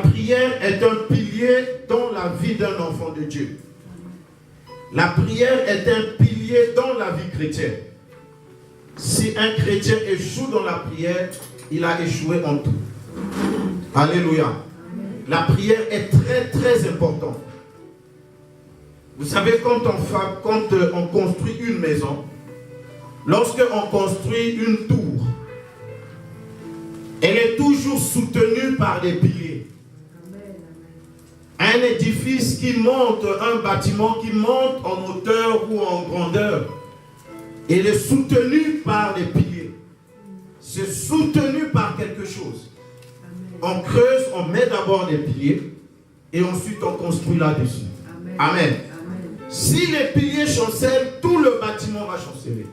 prière est un pilier dans la vie d'un enfant de Dieu. La prière est un pilier dans la vie chrétienne. Si un chrétien échoue dans la prière, il a échoué en tout. Alléluia. La prière est très très importante. Vous savez, quand on construit une maison, lorsque on construit une tour, elle est toujours soutenue par des piliers. Un édifice qui monte, un bâtiment qui monte en hauteur ou en grandeur, il est soutenu par des piliers. C'est soutenu par quelque chose. On creuse, on met d'abord des piliers et ensuite on construit là-dessus. Amen. Si les piliers chancellent, tout le bâtiment va chanceler.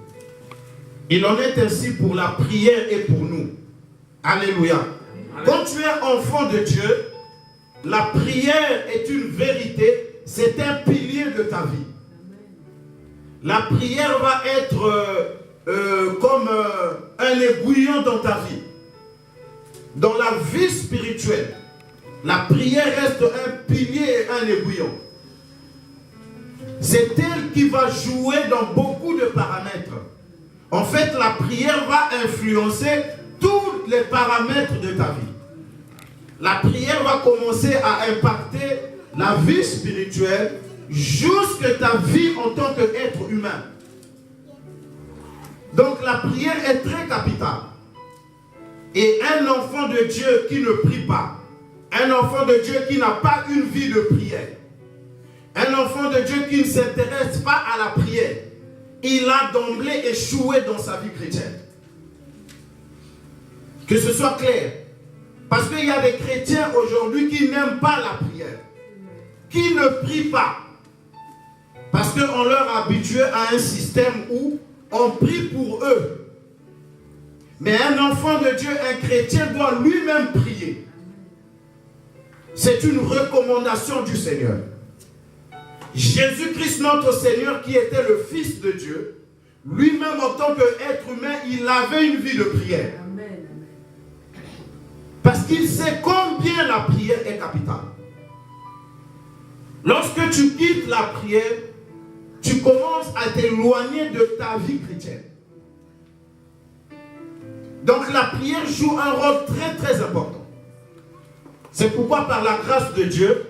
Il en est ainsi pour la prière et pour nous. Alléluia. Amen. Quand tu es enfant de Dieu, la prière est une vérité, c'est un pilier de ta vie. La prière va être comme un aiguillon dans ta vie. Dans la vie spirituelle, la prière reste un pilier et un aiguillon. C'est elle qui va jouer dans beaucoup de paramètres. En fait, la prière va influencer tous les paramètres de ta vie. La prière va commencer à impacter la vie spirituelle jusqu'à ta vie en tant qu'être humain. Donc la prière est très capitale. Et un enfant de Dieu qui ne prie pas, un enfant de Dieu qui n'a pas une vie de prière, un enfant de Dieu qui ne s'intéresse pas à la prière, il a d'emblée échoué dans sa vie chrétienne. Que ce soit clair. Parce qu'il y a des chrétiens aujourd'hui qui n'aiment pas la prière, qui ne prient pas. Parce qu'on leur a habitué à un système où on prie pour eux. Mais un enfant de Dieu, un chrétien, doit lui-même prier. C'est une recommandation du Seigneur. Jésus-Christ, notre Seigneur, qui était le Fils de Dieu, lui-même en tant qu'être humain, il avait une vie de prière. Parce qu'il sait combien la prière est capitale. Lorsque tu quittes la prière, tu commences à t'éloigner de ta vie chrétienne. Donc la prière joue un rôle très très important. C'est pourquoi par la grâce de Dieu,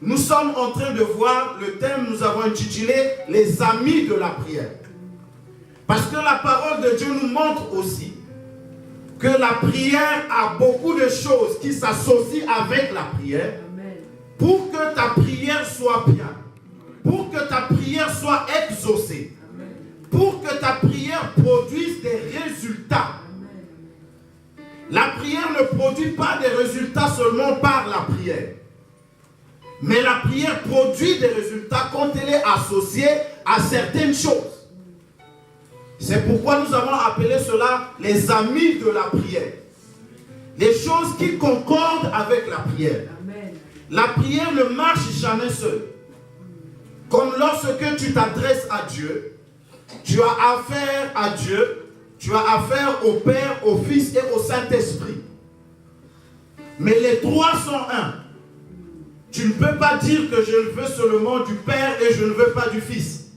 nous sommes en train de voir le thème, nous avons intitulé « Les amis de la prière ». Parce que la parole de Dieu nous montre aussi que la prière a beaucoup de choses qui s'associent avec la prière. Pour que ta prière soit bien, pour que ta prière soit exaucée, pour que ta prière produise des résultats. La prière ne produit pas des résultats seulement par la prière. Mais la prière produit des résultats quand elle est associée à certaines choses. C'est pourquoi nous avons appelé cela les amis de la prière. Les choses qui concordent avec la prière. La prière ne marche jamais seule. Comme lorsque tu t'adresses à Dieu, tu as affaire à Dieu, tu as affaire au Père, au Fils et au Saint-Esprit. Mais les trois sont un. Tu ne peux pas dire que je veux seulement du Père et je ne veux pas du Fils.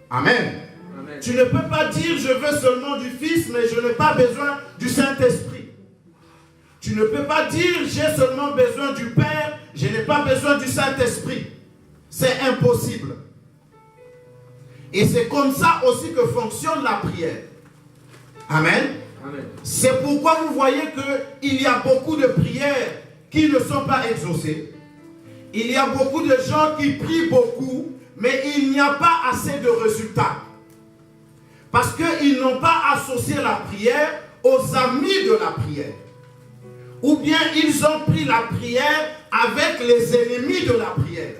Amen. Amen. Tu ne peux pas dire je veux seulement du Fils mais je n'ai pas besoin du Saint-Esprit. Tu ne peux pas dire j'ai seulement besoin du Père, je n'ai pas besoin du Saint-Esprit. C'est impossible. Et c'est comme ça aussi que fonctionne la prière. Amen. Amen. C'est pourquoi vous voyez qu'il y a beaucoup de prières qui ne sont pas exaucées. Il y a beaucoup de gens qui prient beaucoup, mais il n'y a pas assez de résultats. Parce qu'ils n'ont pas associé la prière aux amis de la prière. Ou bien ils ont pris la prière avec les ennemis de la prière.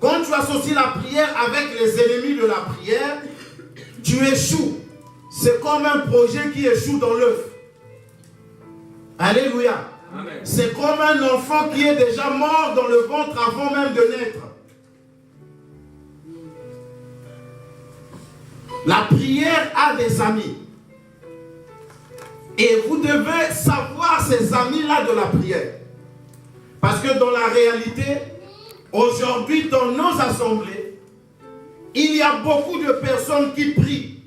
Quand tu associes la prière avec les ennemis de la prière, tu échoues. C'est comme un projet qui échoue dans l'œuf. Alléluia. C'est comme un enfant qui est déjà mort dans le ventre avant même de naître. La prière a des amis. Et vous devez savoir ces amis-là de la prière. Parce que dans la réalité, aujourd'hui, dans nos assemblées, il y a beaucoup de personnes qui prient,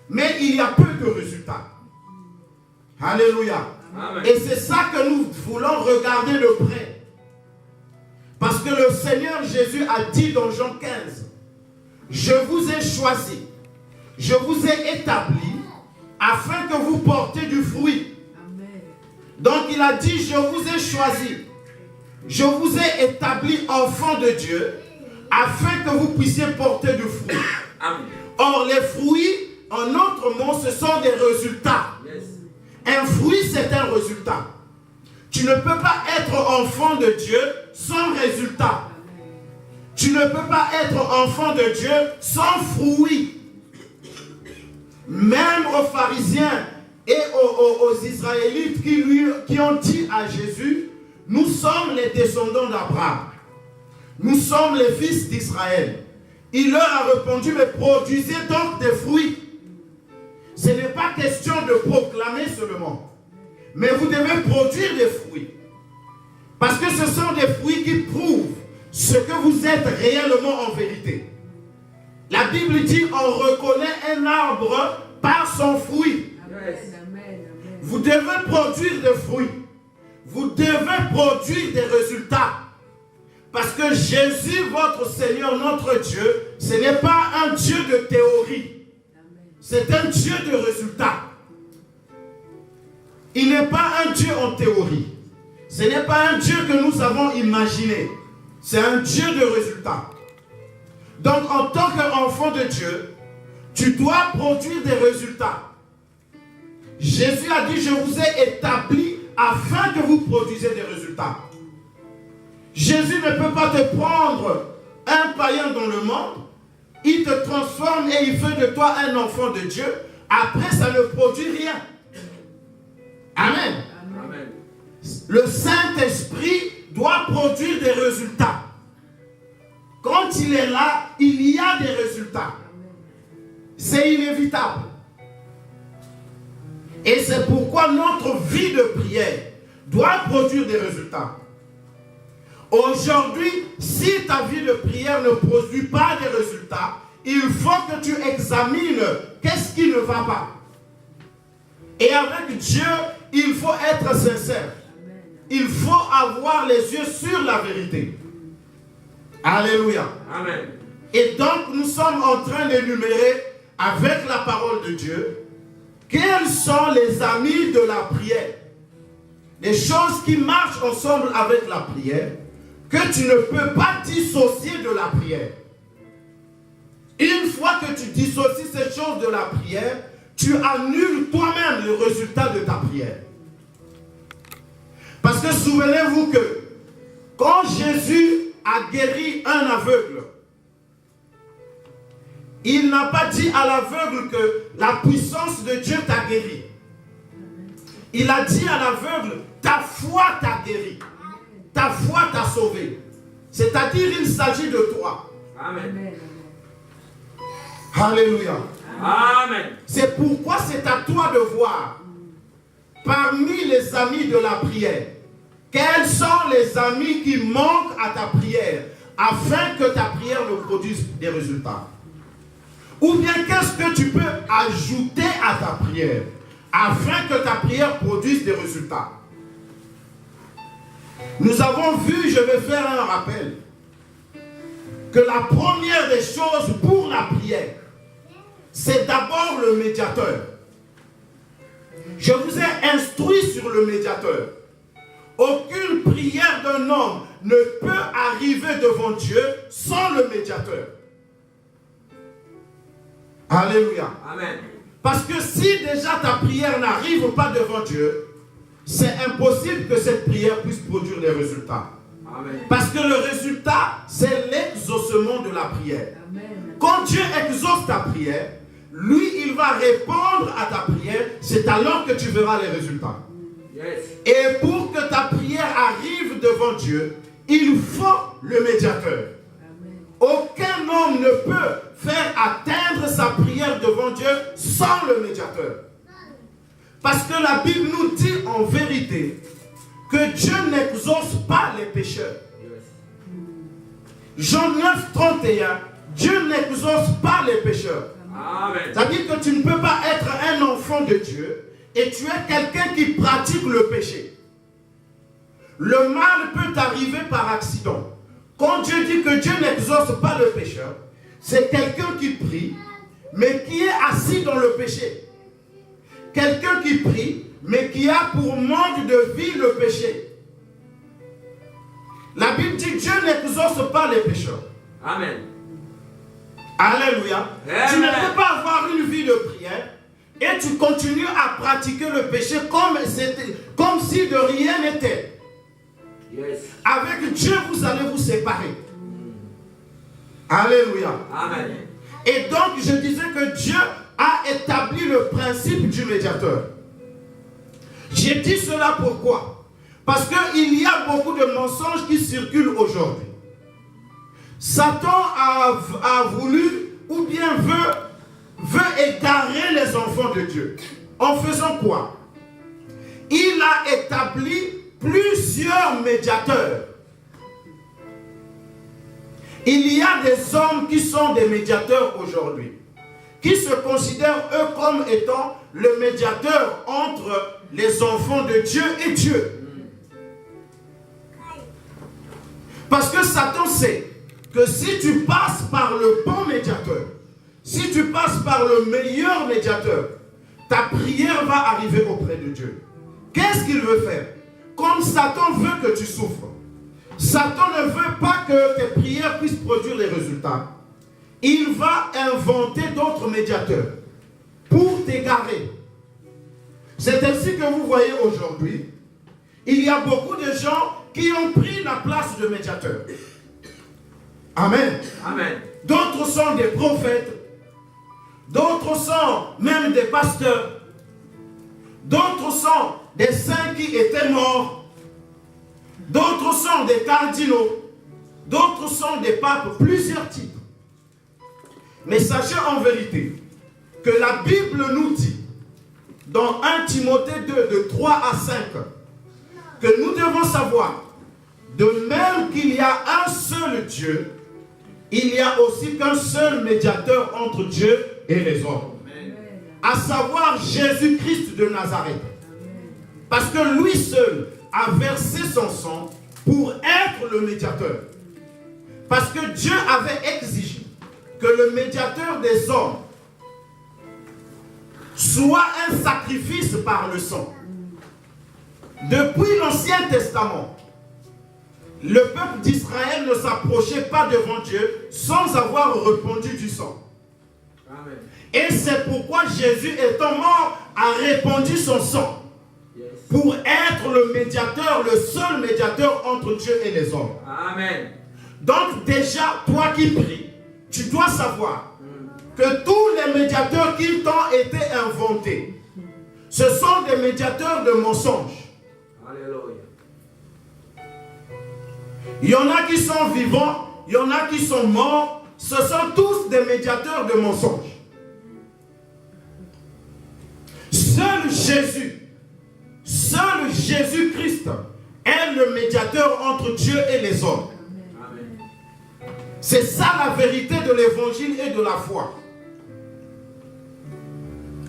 mais il y a peu de résultats. Alléluia. Amen. Et c'est ça que nous voulons regarder de près. Parce que le Seigneur Jésus a dit dans Jean 15, « Je vous ai choisi, je vous ai établi, afin que vous portiez du fruit. » Donc il a dit, « Je vous ai choisi, je vous ai établi enfant de Dieu, afin que vous puissiez porter du fruit. » Or les fruits, en autre mot, ce sont des résultats. Un fruit, c'est un résultat. Tu ne peux pas être enfant de Dieu sans résultat. Tu ne peux pas être enfant de Dieu sans fruit. Même aux pharisiens et aux Israélites qui ont dit à Jésus, nous sommes les descendants d'Abraham. Nous sommes les fils d'Israël. Il leur a répondu, mais produisez donc des fruits. Ce n'est pas question de proclamer seulement, mais vous devez produire des fruits. Parce que ce sont des fruits qui prouvent ce que vous êtes réellement en vérité. La Bible dit, on reconnaît un arbre par son fruit. Vous devez produire des fruits. Vous devez produire des résultats. Parce que Jésus, votre Seigneur, notre Dieu, ce n'est pas un Dieu de théorie. C'est un Dieu de résultats. Il n'est pas un Dieu en théorie. Ce n'est pas un Dieu que nous avons imaginé. C'est un Dieu de résultats. Donc en tant qu'enfant de Dieu, tu dois produire des résultats. Jésus a dit, je vous ai établi afin que vous produisiez des résultats. Jésus ne peut pas te prendre un païen dans le monde. Il te transforme et il fait de toi un enfant de Dieu. Après, ça ne produit rien. Amen. Amen. Le Saint-Esprit doit produire des résultats. Quand il est là, il y a des résultats. C'est inévitable. Et c'est pourquoi notre vie de prière doit produire des résultats. Aujourd'hui, si ta vie de prière ne produit pas de résultats, il faut que tu examines qu'est-ce qui ne va pas. Et avec Dieu, il faut être sincère. Il faut avoir les yeux sur la vérité. Alléluia. Amen. Et donc, nous sommes en train d'énumérer avec la parole de Dieu quels sont les amis de la prière. Les choses qui marchent ensemble avec la prière, que tu ne peux pas dissocier de la prière. Une fois que tu dissocies ces choses de la prière, tu annules toi-même le résultat de ta prière. Parce que souvenez-vous que quand Jésus a guéri un aveugle, il n'a pas dit à l'aveugle que la puissance de Dieu t'a guéri. Il a dit à l'aveugle, ta foi t'a guéri. Ta foi t'a sauvé. C'est-à-dire, il s'agit de toi. Amen. Alléluia. Amen. C'est pourquoi c'est à toi de voir, parmi les amis de la prière, quels sont les amis qui manquent à ta prière, afin que ta prière ne produise des résultats. Ou bien qu'est-ce que tu peux ajouter à ta prière, afin que ta prière produise des résultats. Nous avons vu, je vais faire un rappel, que la première des choses pour la prière, c'est d'abord le médiateur. Je vous ai instruit sur le médiateur. Aucune prière d'un homme ne peut arriver devant Dieu sans le médiateur. Alléluia. Amen. Parce que si déjà ta prière n'arrive pas devant Dieu, c'est impossible que cette prière puisse produire des résultats. Amen. Parce que le résultat, c'est l'exaucement de la prière. Amen. Quand Dieu exauce ta prière, lui, il va répondre à ta prière. C'est alors que tu verras les résultats. Yes. Et pour que ta prière arrive devant Dieu, il faut le médiateur. Amen. Aucun homme ne peut faire atteindre sa prière devant Dieu sans le médiateur. Parce que la Bible nous dit en vérité que Dieu n'exauce pas les pécheurs. Jean 9, 31, Dieu n'exauce pas les pécheurs. C'est-à-dire que tu ne peux pas être un enfant de Dieu et tu es quelqu'un qui pratique le péché. Le mal peut arriver par accident. Quand Dieu dit que Dieu n'exauce pas le pécheur, c'est quelqu'un qui prie, mais qui est assis dans le péché. Quelqu'un qui prie, mais qui a pour manque de vie le péché. La Bible dit que Dieu n'exauce pas les pécheurs. Amen. Alléluia. Amen. Tu ne peux pas avoir une vie de prière et tu continues à pratiquer le péché comme si de rien n'était. Yes. Avec Dieu, vous allez vous séparer. Alléluia. Amen. Et donc, je disais que Dieu a établi le principe du médiateur. J'ai dit cela pourquoi? Parce qu'il y a beaucoup de mensonges qui circulent aujourd'hui. Satan a voulu ou bien veut égarer les enfants de Dieu. En faisant quoi? Il a établi plusieurs médiateurs. Il y a des hommes qui sont des médiateurs aujourd'hui, qui se considèrent eux comme étant le médiateur entre les enfants de Dieu et Dieu. Parce que Satan sait que si tu passes par le bon médiateur, si tu passes par le meilleur médiateur, ta prière va arriver auprès de Dieu. Qu'est-ce qu'il veut faire? Comme Satan veut que tu souffres, Satan ne veut pas que tes prières puissent produire les résultats. Il va inventer d'autres médiateurs pour t'égarer. C'est ainsi que vous voyez aujourd'hui, il y a beaucoup de gens qui ont pris la place de médiateur. Amen. Amen. D'autres sont des prophètes, d'autres sont même des pasteurs, d'autres sont des saints qui étaient morts, d'autres sont des cardinaux, d'autres sont des papes, plusieurs types. Mais sachez en vérité que la Bible nous dit dans 1 Timothée 2, de 3 à 5, que nous devons savoir, de même qu'il y a un seul Dieu, il y a aussi qu'un seul médiateur entre Dieu et les hommes. Amen. À savoir Jésus-Christ de Nazareth. Amen. Parce que lui seul a versé son sang pour être le médiateur. Parce que Dieu avait exigé que le médiateur des hommes soit un sacrifice par le sang. Depuis l'Ancien Testament, le peuple d'Israël ne s'approchait pas devant Dieu sans avoir répandu du sang. Amen. Et c'est pourquoi Jésus, étant mort, a répandu son sang pour être le médiateur, le seul médiateur entre Dieu et les hommes. Amen. Donc déjà, toi qui pries, tu dois savoir que tous les médiateurs qui t'ont été inventés, ce sont des médiateurs de mensonges. Alléluia. Il y en a qui sont vivants, il y en a qui sont morts. Ce sont tous des médiateurs de mensonges. Seul Jésus-Christ est le médiateur entre Dieu et les hommes. Amen. C'est ça la vérité de l'évangile et de la foi.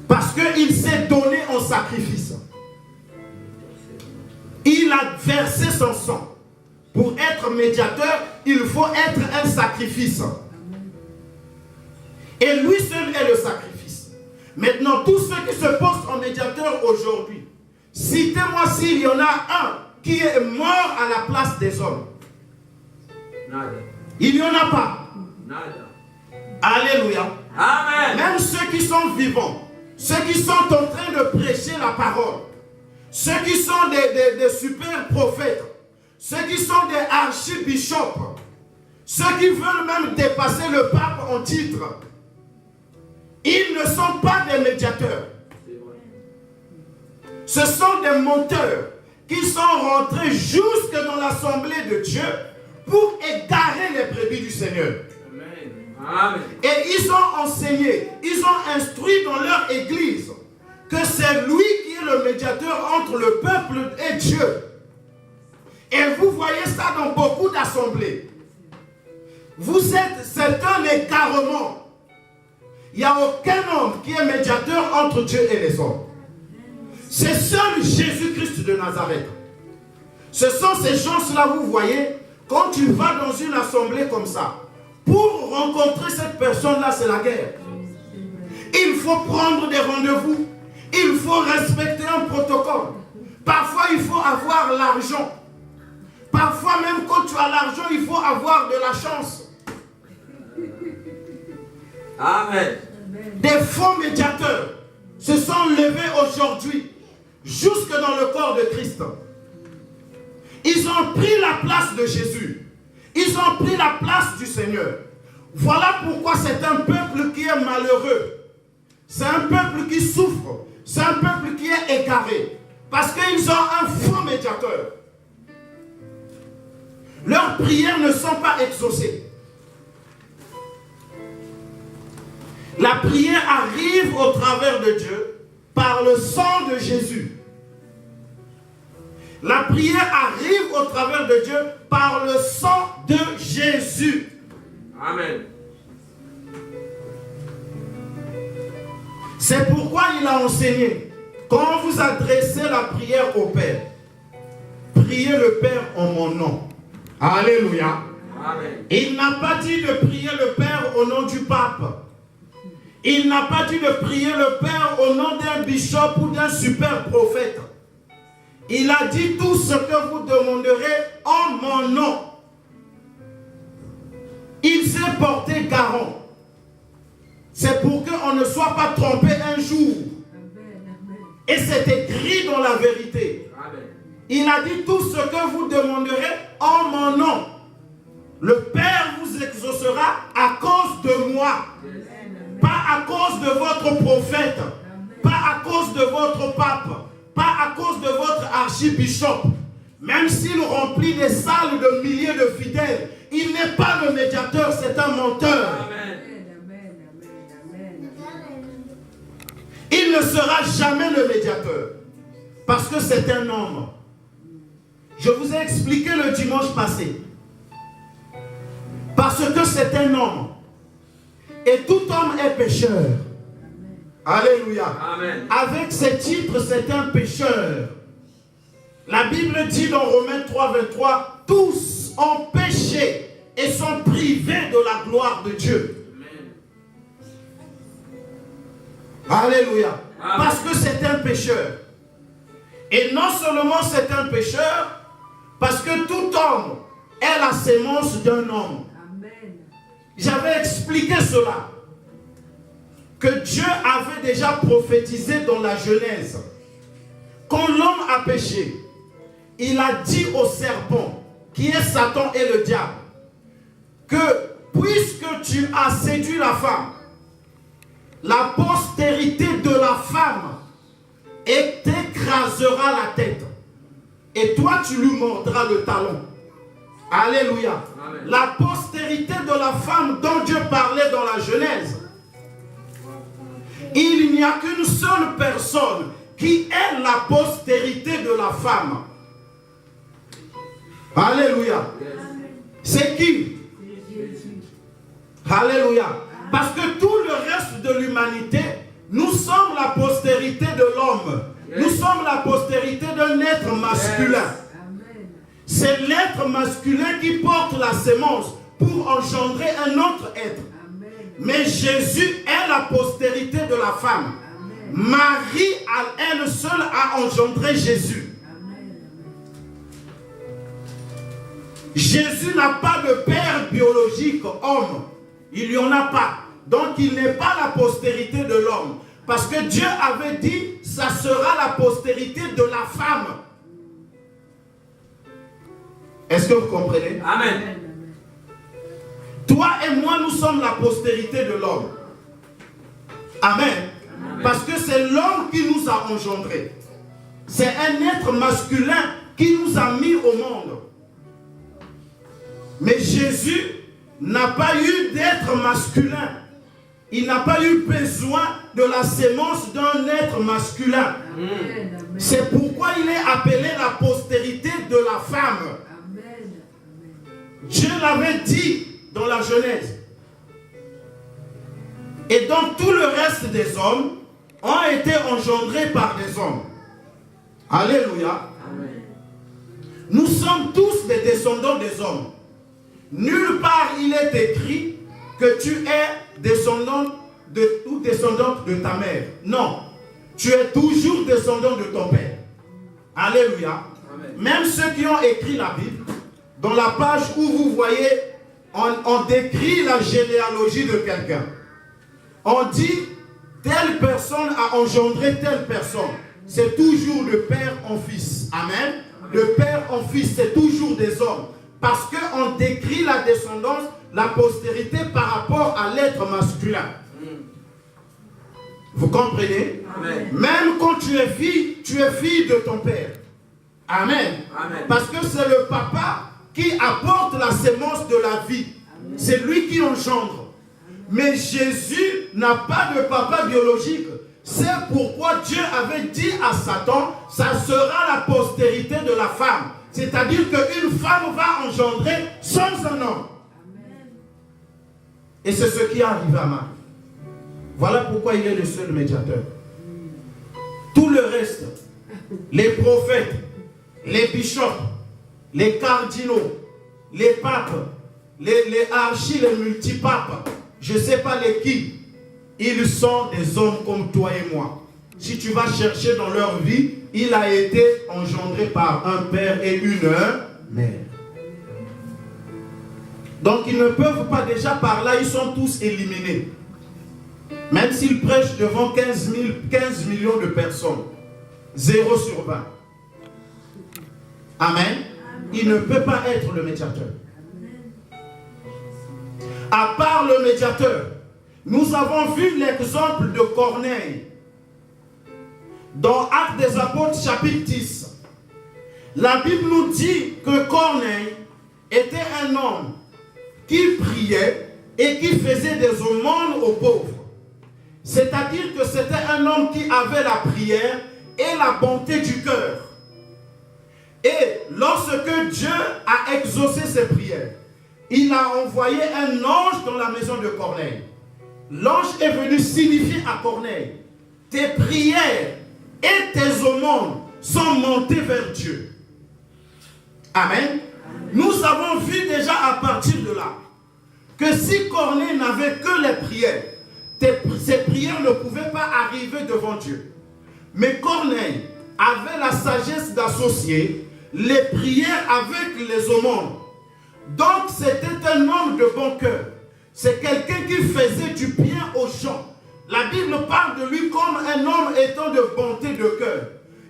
Parce qu'il s'est donné en sacrifice. Il a versé son sang. Pour être médiateur, il faut être un sacrifice. Et lui seul est le sacrifice. Maintenant, tous ceux qui se posent en médiateur aujourd'hui, citez-moi s'il y en a un qui est mort à la place des hommes. Nada. Il n'y en a pas. Nada. Alléluia. Amen. Même ceux qui sont vivants, ceux qui sont en train de prêcher la parole, ceux qui sont des super prophètes, ceux qui sont des archibishops, ceux qui veulent même dépasser le pape en titre, ils ne sont pas des médiateurs. Ce sont des menteurs qui sont rentrés jusque dans l'assemblée de Dieu pour égarer les brebis du Seigneur. Amen. Et ils ont enseigné, ils ont instruit dans leur église que c'est lui qui est le médiateur entre le peuple et Dieu. Et vous voyez ça dans beaucoup d'assemblées. C'est un écartement. Il n'y a aucun homme qui est médiateur entre Dieu et les hommes. C'est seul Jésus-Christ de Nazareth. Ce sont ces gens-là, vous voyez, quand tu vas dans une assemblée comme ça, pour rencontrer cette personne-là, c'est la guerre. Il faut prendre des rendez-vous. Il faut respecter un protocole. Parfois, il faut avoir l'argent. Parfois, même quand tu as l'argent, il faut avoir de la chance. Amen. Des faux médiateurs se sont levés aujourd'hui, jusque dans le corps de Christ. Ils ont pris la place de Jésus. Ils ont pris la place du Seigneur. Voilà pourquoi c'est un peuple qui est malheureux. C'est un peuple qui souffre. C'est un peuple qui est égaré. Parce qu'ils ont un faux médiateur. Leurs prières ne sont pas exaucées. La prière arrive au travers de Dieu par le sang de Jésus. La prière arrive au travers de Dieu par le sang de Jésus. Amen. C'est pourquoi il a enseigné, quand vous adressez la prière au Père, priez le Père en mon nom. Alléluia. Amen. Il n'a pas dit de prier le Père au nom du pape. Il n'a pas dit de prier le Père au nom d'un bishop ou d'un super prophète. Il a dit tout ce que vous demanderez en mon nom. Il s'est porté garant. C'est pour qu'on ne soit pas trompé un jour. Et c'est écrit dans la vérité. Il a dit tout ce que vous demanderez en mon nom. Le Père vous exaucera à cause de moi. Pas à cause de votre prophète. Pas à cause de votre pape. Pas à cause de votre archibishop. Même s'il remplit des salles de milliers de fidèles, il n'est pas le médiateur, c'est un menteur. Amen. Il ne sera jamais le médiateur. Parce que c'est un homme. Je vous ai expliqué le dimanche passé. Parce que c'est un homme. Et tout homme est pécheur. Alléluia. Amen. Avec ces titres, c'est un pécheur. La Bible dit dans Romains 3, 23, tous ont péché et sont privés de la gloire de Dieu. Amen. Alléluia. Amen. Parce que c'est un pécheur. Et non seulement c'est un pécheur, parce que tout homme est la sémence d'un homme. J'avais expliqué cela. Que Dieu avait déjà prophétisé dans la Genèse. Quand l'homme a péché, il a dit au serpent, qui est Satan et le diable, que puisque tu as séduit la femme, la postérité de la femme t'écrasera la tête. Et toi, tu lui mordras le talon. Alléluia. Amen. La postérité de la femme dont Dieu parlait dans la Genèse. Il n'y a qu'une seule personne qui est la postérité de la femme. Alléluia. C'est qui? Alléluia. Parce que tout le reste de l'humanité, nous sommes la postérité de l'homme. Nous sommes la postérité d'un être masculin. C'est l'être masculin qui porte la sémence pour engendrer un autre être. Mais Jésus est la postérité de la femme. Marie, à elle seule, a engendré Jésus. Jésus n'a pas de père biologique, homme. Il n'y en a pas. Donc il n'est pas la postérité de l'homme. Parce que Dieu avait dit, ça sera la postérité de la femme. Est-ce que vous comprenez? Amen. Toi et moi, nous sommes la postérité de l'homme. Amen. Amen. Parce que c'est l'homme qui nous a engendrés. C'est un être masculin qui nous a mis au monde. Mais Jésus n'a pas eu d'être masculin. Il n'a pas eu besoin de la sémence d'un être masculin. C'est pourquoi il est appelé la postérité de la femme. Dieu l'avait dit dans la Genèse. Et donc tout le reste des hommes ont été engendrés par des hommes. Alléluia. Amen. Nous sommes tous des descendants des hommes. Nulle part il est écrit que tu es descendant ou descendante de ta mère. Non. Tu es toujours descendant de ton père. Alléluia. Amen. Même ceux qui ont écrit la Bible, dans la page où vous voyez, on décrit la généalogie de quelqu'un. On dit, telle personne a engendré telle personne. C'est toujours de père en fils. Amen. De père en fils, c'est toujours des hommes. Parce qu'on décrit la descendance, la postérité par rapport à l'être masculin. Vous comprenez? Amen. Même quand tu es fille de ton père. Amen. Amen. Parce que c'est le papa qui apporte la sémence de la vie. C'est lui qui engendre. Mais Jésus n'a pas de papa biologique. C'est pourquoi Dieu avait dit à Satan, ça sera la postérité de la femme. C'est-à-dire qu'une femme va engendrer sans un homme. Et c'est ce qui est arrivé à Marie. Voilà pourquoi il est le seul médiateur. Tout le reste, les prophètes, les bishops, les cardinaux, les papes, les archis, les multipapes, je ne sais pas les qui, ils sont des hommes comme toi et moi. Si tu vas chercher dans leur vie, il a été engendré par un père et une mère. Donc ils ne peuvent pas déjà par là, ils sont tous éliminés. Même s'ils prêchent devant 15 millions de personnes, 0 sur 20. Amen. Il ne peut pas être le médiateur. À part le médiateur, nous avons vu l'exemple de Corneille. Dans Actes des Apôtres chapitre 10, la Bible nous dit que Corneille était un homme qui priait et qui faisait des aumônes aux pauvres. C'est-à-dire que c'était un homme qui avait la prière et la bonté du cœur. Et lorsque Dieu a exaucé ses prières, il a envoyé un ange dans la maison de Corneille. L'ange est venu signifier à Corneille, tes prières et tes aumônes sont montées vers Dieu. Amen. Nous avons vu déjà à partir de là que si Corneille n'avait que les prières, ces prières ne pouvaient pas arriver devant Dieu. Mais Corneille avait la sagesse d'associer les prières avec les aumônes. Donc c'était un homme de bon cœur. C'est quelqu'un qui faisait du bien aux gens. La Bible parle de lui comme un homme étant de bonté de cœur.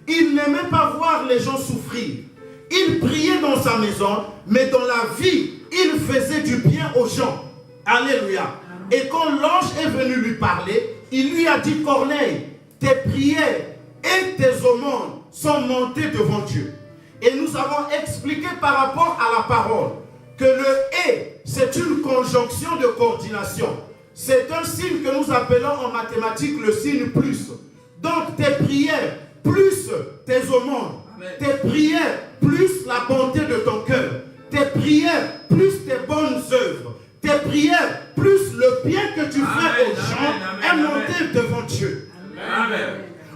Il n'aimait pas voir les gens souffrir. Il priait dans sa maison, mais dans la vie, il faisait du bien aux gens. Alléluia. Et quand l'ange est venu lui parler, il lui a dit, Corneille, tes prières et tes aumônes sont montées devant Dieu. Et nous avons expliqué par rapport à la parole que le « et », c'est une conjonction de coordination. C'est un signe que nous appelons en mathématiques le signe plus. Donc tes prières plus tes aumônes, tes prières plus la bonté de ton cœur, tes prières plus tes bonnes œuvres, tes prières plus le bien que tu fais aux gens est monté devant Dieu. Amen.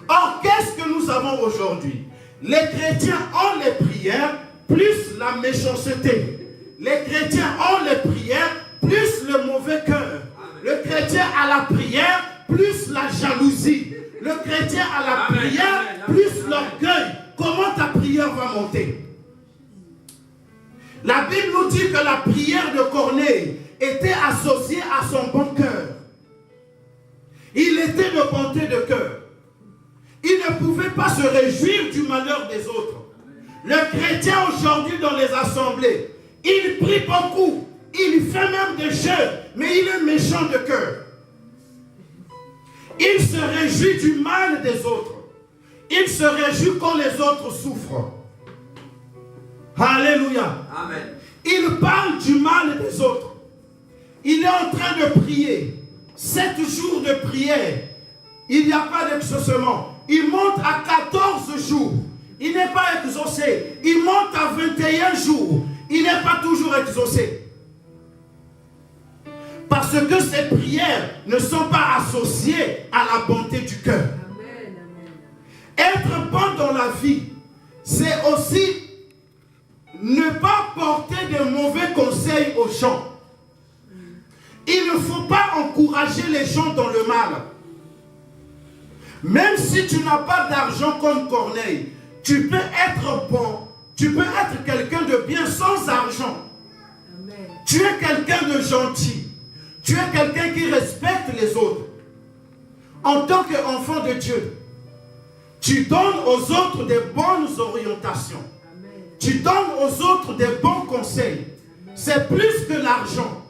Or, qu'est-ce que nous avons aujourd'hui? Les chrétiens ont les prières plus la méchanceté. Les chrétiens ont les prières plus le mauvais cœur. Le chrétien a la prière plus la jalousie. Le chrétien a la prière plus l'orgueil. Comment ta prière va monter? La Bible nous dit que la prière de Corneille était associée à son bon cœur. Il était de bonté de cœur. Il ne pouvait pas se réjouir du malheur des autres. Le chrétien aujourd'hui dans les assemblées, il prie beaucoup, il fait même des jeûnes, mais il est méchant de cœur. Il se réjouit du mal des autres. Il se réjouit quand les autres souffrent. Alléluia. Amen. Il parle du mal des autres. Il est en train de prier. 7 jours de prière. Il n'y a pas d'exaucement. Il monte à 14 jours. Il n'est pas exaucé. Il monte à 21 jours. Il n'est pas toujours exaucé. Parce que ces prières ne sont pas associées à la bonté du cœur. Être bon dans la vie, c'est aussi ne pas porter de mauvais conseils aux gens. Il ne faut pas encourager les gens dans le mal. Même si tu n'as pas d'argent comme Corneille, tu peux être bon, tu peux être quelqu'un de bien sans argent. Amen. Tu es quelqu'un de gentil. Tu es quelqu'un qui respecte les autres. En tant qu'enfant de Dieu, tu donnes aux autres des bonnes orientations. Amen. Tu donnes aux autres des bons conseils. C'est plus que l'argent.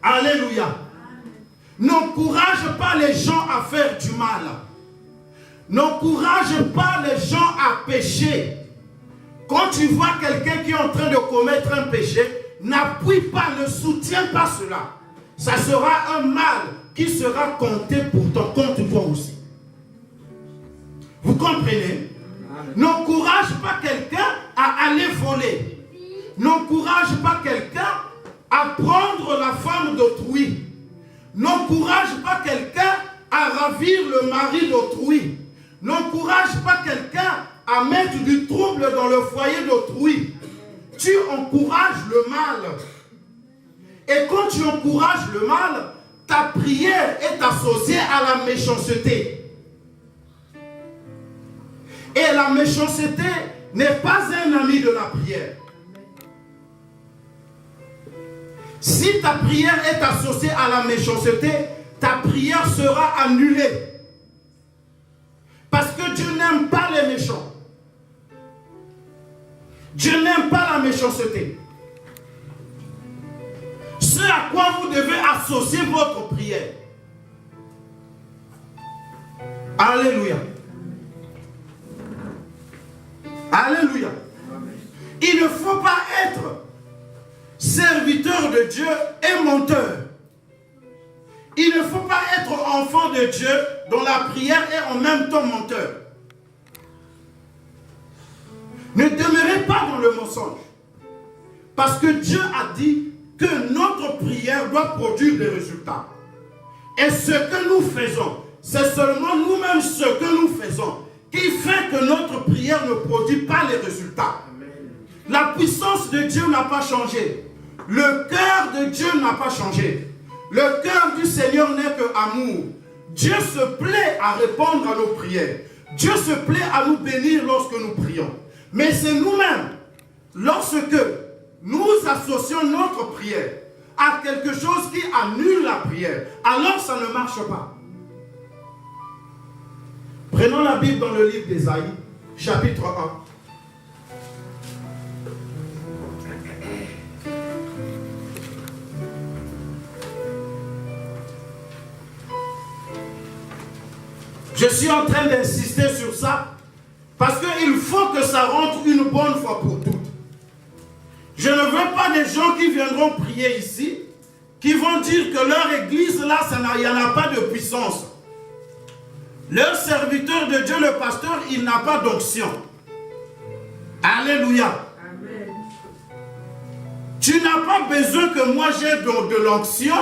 Alléluia. N'encourage pas les gens à faire du mal. N'encourage pas les gens à pécher. Quand tu vois quelqu'un qui est en train de commettre un péché, n'appuie pas, ne soutiens pas cela. Ça sera un mal qui sera compté pour ton compte toi aussi. Vous comprenez? N'encourage pas quelqu'un à aller voler. N'encourage pas quelqu'un à prendre la femme d'autrui. N'encourage pas quelqu'un à ravir le mari d'autrui. N'encourage pas quelqu'un à mettre du trouble dans le foyer d'autrui. Tu encourages le mal. Et quand tu encourages le mal, ta prière est associée à la méchanceté. Et la méchanceté n'est pas un ami de la prière. Si ta prière est associée à la méchanceté, ta prière sera annulée. Parce que Dieu n'aime pas les méchants. Dieu n'aime pas la méchanceté. Ce à quoi vous devez associer votre prière. Alléluia. Alléluia. Il ne faut pas être serviteur de Dieu et menteur. Il ne faut pas être enfant de Dieu dont la prière est en même temps menteur. Ne demeurez pas dans le mensonge. Parce que Dieu a dit que notre prière doit produire des résultats. Et ce que nous faisons, c'est seulement nous-mêmes ce que nous faisons qui fait que notre prière ne produit pas les résultats. La puissance de Dieu n'a pas changé. Le cœur de Dieu n'a pas changé. Le cœur du Seigneur n'est que amour. Dieu se plaît à répondre à nos prières. Dieu se plaît à nous bénir lorsque nous prions. Mais c'est nous-mêmes, lorsque nous associons notre prière à quelque chose qui annule la prière, alors ça ne marche pas. Prenons la Bible dans le livre d'Ésaïe, chapitre 1. Je suis en train d'insister sur ça parce qu'il faut que ça rentre une bonne fois pour toutes. Je ne veux pas des gens qui viendront prier ici, qui vont dire que leur église là, il n'y en a pas de puissance. Leur serviteur de Dieu, le pasteur, il n'a pas d'onction. Alléluia. Amen. Tu n'as pas besoin que moi j'ai de l'onction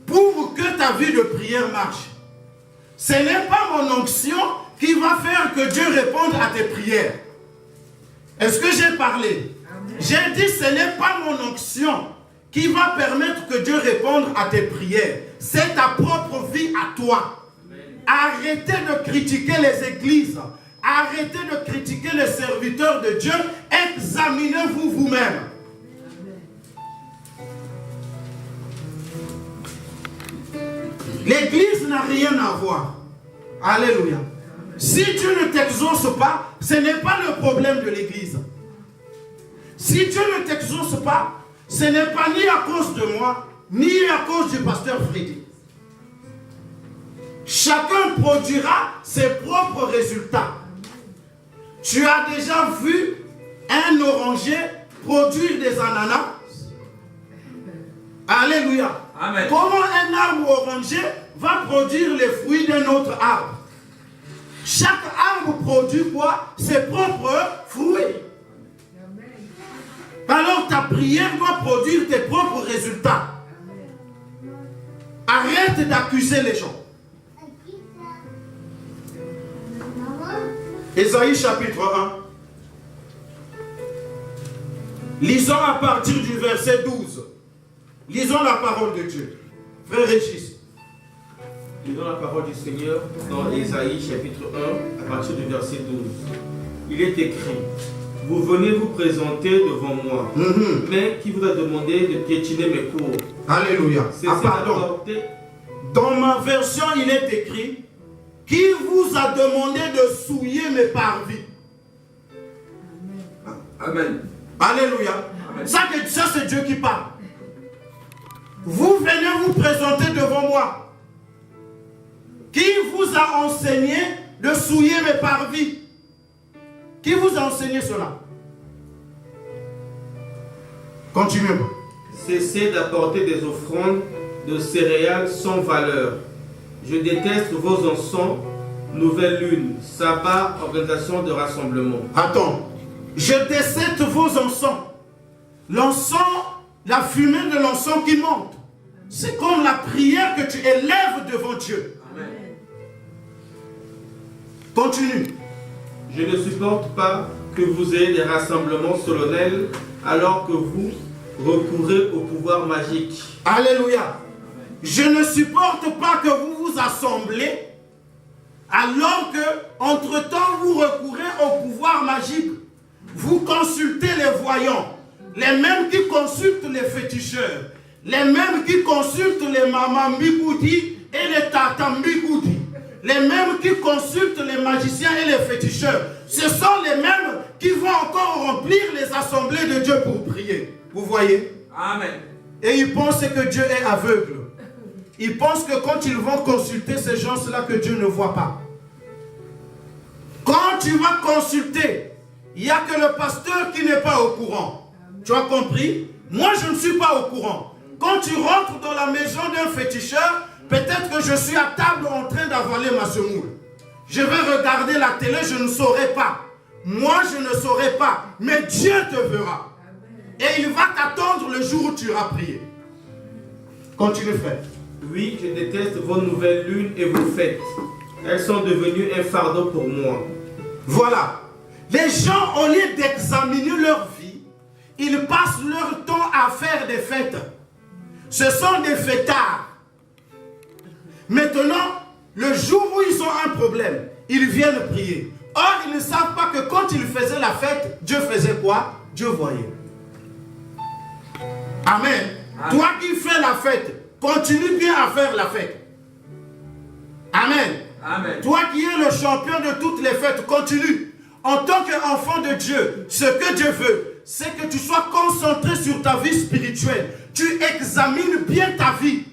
pour que ta vie de prière marche. Ce n'est pas mon onction qui va faire que Dieu réponde à tes prières. Est-ce que j'ai parlé? J'ai dit ce n'est pas mon onction qui va permettre que Dieu réponde à tes prières. C'est ta propre vie à toi. Arrêtez de critiquer les églises. Arrêtez de critiquer les serviteurs de Dieu. Examinez-vous vous-même. L'église n'a rien à voir. Alléluia. Si Dieu ne t'exauce pas, ce n'est pas le problème de l'église. Si Dieu ne t'exauce pas, ce n'est pas ni à cause de moi, ni à cause du pasteur Freddy. Chacun produira ses propres résultats. Tu as déjà vu un oranger produire des ananas? Alléluia. Amen. Comment un arbre oranger va produire les fruits d'un autre arbre? Chaque arbre produit quoi? Ses propres fruits. Alors ta prière doit produire tes propres résultats. Arrête d'accuser les gens. Ésaïe chapitre 1. Lisons à partir du verset 12. Lisons la parole de Dieu. Frère Régis. Lisons la parole du Seigneur dans Ésaïe chapitre 1 à partir du verset 12. Il est écrit: vous venez vous présenter devant moi, mais qui vous a demandé de piétiner mes cours? Alléluia. Pardon. Dans ma version, il est écrit: qui vous a demandé de souiller mes parvis? Amen. Alléluia. Amen. Ça c'est Dieu qui parle. Vous venez vous présenter devant moi. Qui vous a enseigné de souiller mes parvis? Qui vous a enseigné cela? Continuez. Cessez d'apporter des offrandes de céréales sans valeur. Je déteste vos encens, nouvelle lune, sabbat, organisation de rassemblement. Attends. Je déteste vos encens. L'encens, la fumée de l'encens qui monte. C'est comme la prière que tu élèves devant Dieu. Amen. Continue. Je ne supporte pas que vous ayez des rassemblements solennels alors que vous recourez au pouvoir magique. Alléluia. Je ne supporte pas que vous vous assemblez alors que, entre-temps, vous recourez au pouvoir magique. Vous consultez les voyants, les mêmes qui consultent les féticheurs, les mêmes qui consultent les mamambikoudi et les tatambikoudi, les mêmes qui consultent les magiciens et les féticheurs. Ce sont les mêmes qui vont encore remplir les assemblées de Dieu pour prier. Vous voyez? Amen. Et ils pensent que Dieu est aveugle. Ils pensent que quand ils vont consulter ces gens-là, que Dieu ne voit pas. Quand tu vas consulter, il n'y a que le pasteur qui n'est pas au courant. Tu as compris? Moi, je ne suis pas au courant. Quand tu rentres dans la maison d'un féticheur, peut-être que je suis à table en train d'avaler ma semoule. Je vais regarder la télé, je ne saurai pas. Moi, je ne saurai pas. Mais Dieu te verra. Et il va t'attendre le jour où tu iras prier. Continue, frère. Oui, je déteste vos nouvelles lunes et vos fêtes. Elles sont devenues un fardeau pour moi. Voilà. Les gens, au lieu d'examiner leur vie, ils passent leur temps à faire des fêtes. Ce sont des fêtards. Maintenant, le jour où ils ont un problème, ils viennent prier. Or, ils ne savent pas que quand ils faisaient la fête, Dieu faisait quoi? Dieu voyait. Amen. Amen. Toi qui fais la fête, continue bien à faire la fête. Amen. Amen. Toi qui es le champion de toutes les fêtes, continue. En tant qu'enfant de Dieu, ce que Dieu veut, c'est que tu sois concentré sur ta vie spirituelle. Tu examines bien ta vie.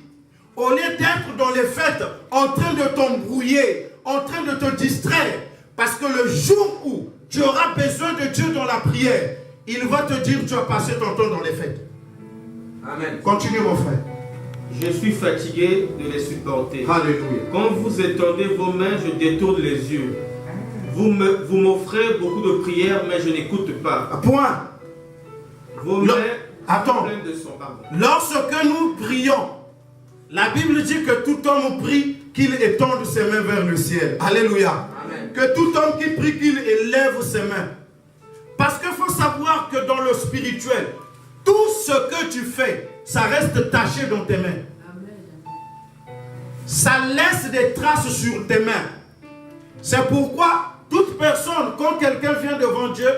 Au lieu d'être dans les fêtes, en train de t'embrouiller, en train de te distraire. Parce que le jour où tu auras besoin de Dieu dans la prière, il va te dire, tu as passé ton temps dans les fêtes. Amen. Continue, mon frère. Je suis fatigué de les supporter. Alléluia. Quand vous étendez vos mains, je détourne les yeux. Vous m'offrez beaucoup de prières, mais je n'écoute pas. Point. Vos mains Attends. pleines de sang. Pardon. Lorsque nous prions, la Bible dit que tout homme prie qu'il étende ses mains vers le ciel. Alléluia. Amen. Que tout homme qui prie qu'il élève ses mains. Parce qu'il faut savoir que dans le spirituel, tout ce que tu fais, ça reste taché dans tes mains. Ça laisse des traces sur tes mains. C'est pourquoi toute personne, quand quelqu'un vient devant Dieu,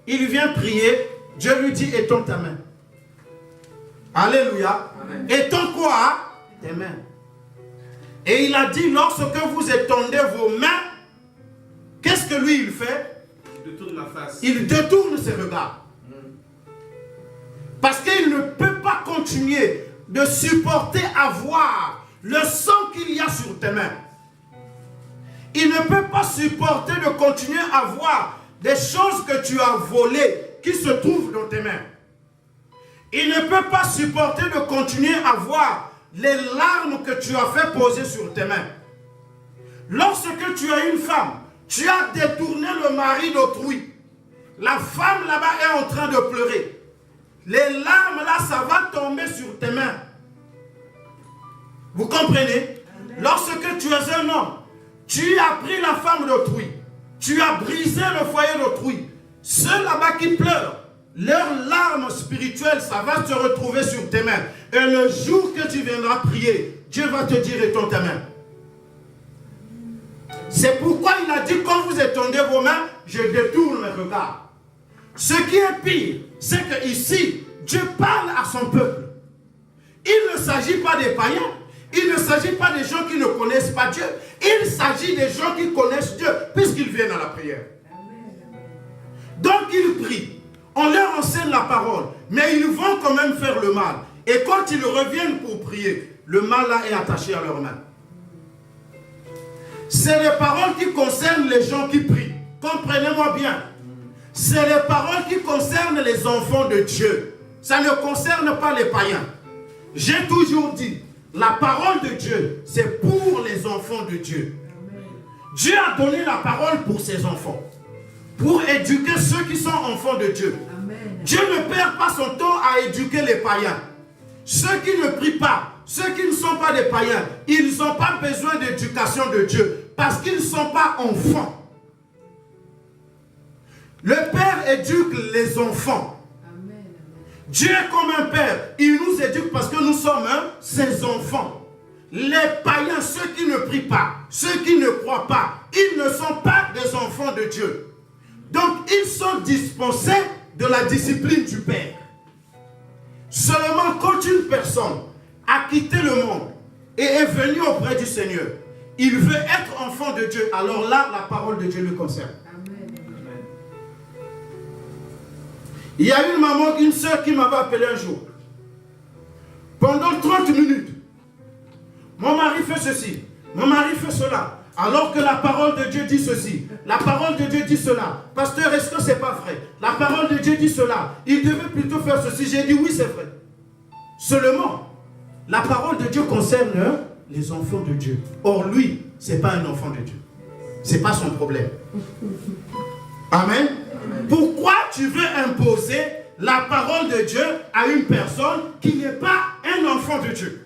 il vient prier, Dieu lui dit, étends ta main. Alléluia. Amen. Étends quoi? Tes mains. Et il a dit, lorsque vous étendez vos mains, qu'est-ce que lui il fait? Je détourne ma face. Il détourne ses regards. Parce qu'il ne peut pas continuer de supporter avoir le sang qu'il y a sur tes mains. Il ne peut pas supporter de continuer à voir des choses que tu as volées qui se trouvent dans tes mains. Il ne peut pas supporter de continuer à voir les larmes que tu as fait poser sur tes mains. Lorsque tu as une femme, tu as détourné le mari d'autrui. La femme là-bas est en train de pleurer. les larmes là, ça va tomber sur tes mains. Vous comprenez? Lorsque tu es un homme, tu as pris la femme d'autrui, tu as brisé le foyer d'autrui, ceux là-bas qui pleurent, leurs larmes spirituelles, ça va se retrouver sur tes mains. Et le jour que tu viendras prier, Dieu va te dire étends tes mains. C'est pourquoi il a dit quand vous étendez vos mains, je détourne mes regards. Ce qui est pire, c'est que ici, Dieu parle à son peuple. Il ne s'agit pas des païens. Il ne s'agit pas des gens qui ne connaissent pas Dieu. Il s'agit des gens qui connaissent Dieu, puisqu'ils viennent à la prière. Donc ils prient. On leur enseigne la parole. Mais ils vont quand même faire le mal. Et quand ils reviennent pour prier, le mal là est attaché à leurs mains. C'est les paroles qui concernent les gens qui prient. Comprenez-moi bien. C'est les paroles qui concernent les enfants de Dieu. Ça ne concerne pas les païens. J'ai toujours dit, la parole de Dieu, c'est pour les enfants de Dieu. Dieu a donné la parole pour ses enfants. Pour éduquer ceux qui sont enfants de Dieu. Dieu ne perd pas son temps à éduquer les païens. Ceux qui ne prient pas, ceux qui ne sont pas des païens, ils n'ont pas besoin d'éducation de Dieu. Parce qu'ils ne sont pas enfants. Le Père éduque les enfants. Dieu est comme un père, il nous éduque parce que nous sommes ses enfants. Les païens, ceux qui ne prient pas, ceux qui ne croient pas, ils ne sont pas des enfants de Dieu. Donc ils sont dispensés de la discipline du Père. Seulement quand une personne a quitté le monde et est venue auprès du Seigneur, il veut être enfant de Dieu, alors là, la parole de Dieu le concerne. Il y a une maman, une soeur qui m'avait appelé un jour. Pendant 30 minutes, mon mari fait ceci, mon mari fait cela. Alors que la parole de Dieu dit ceci, la parole de Dieu dit cela. Pasteur, est-ce que ce n'est pas vrai? La parole de Dieu dit cela. Il devait plutôt faire ceci. J'ai dit oui, c'est vrai. Seulement, la parole de Dieu concerne les enfants de Dieu. Or, lui, ce n'est pas un enfant de Dieu. Ce n'est pas son problème. Amen. Pourquoi tu veux imposer la parole de Dieu à une personne qui n'est pas un enfant de Dieu?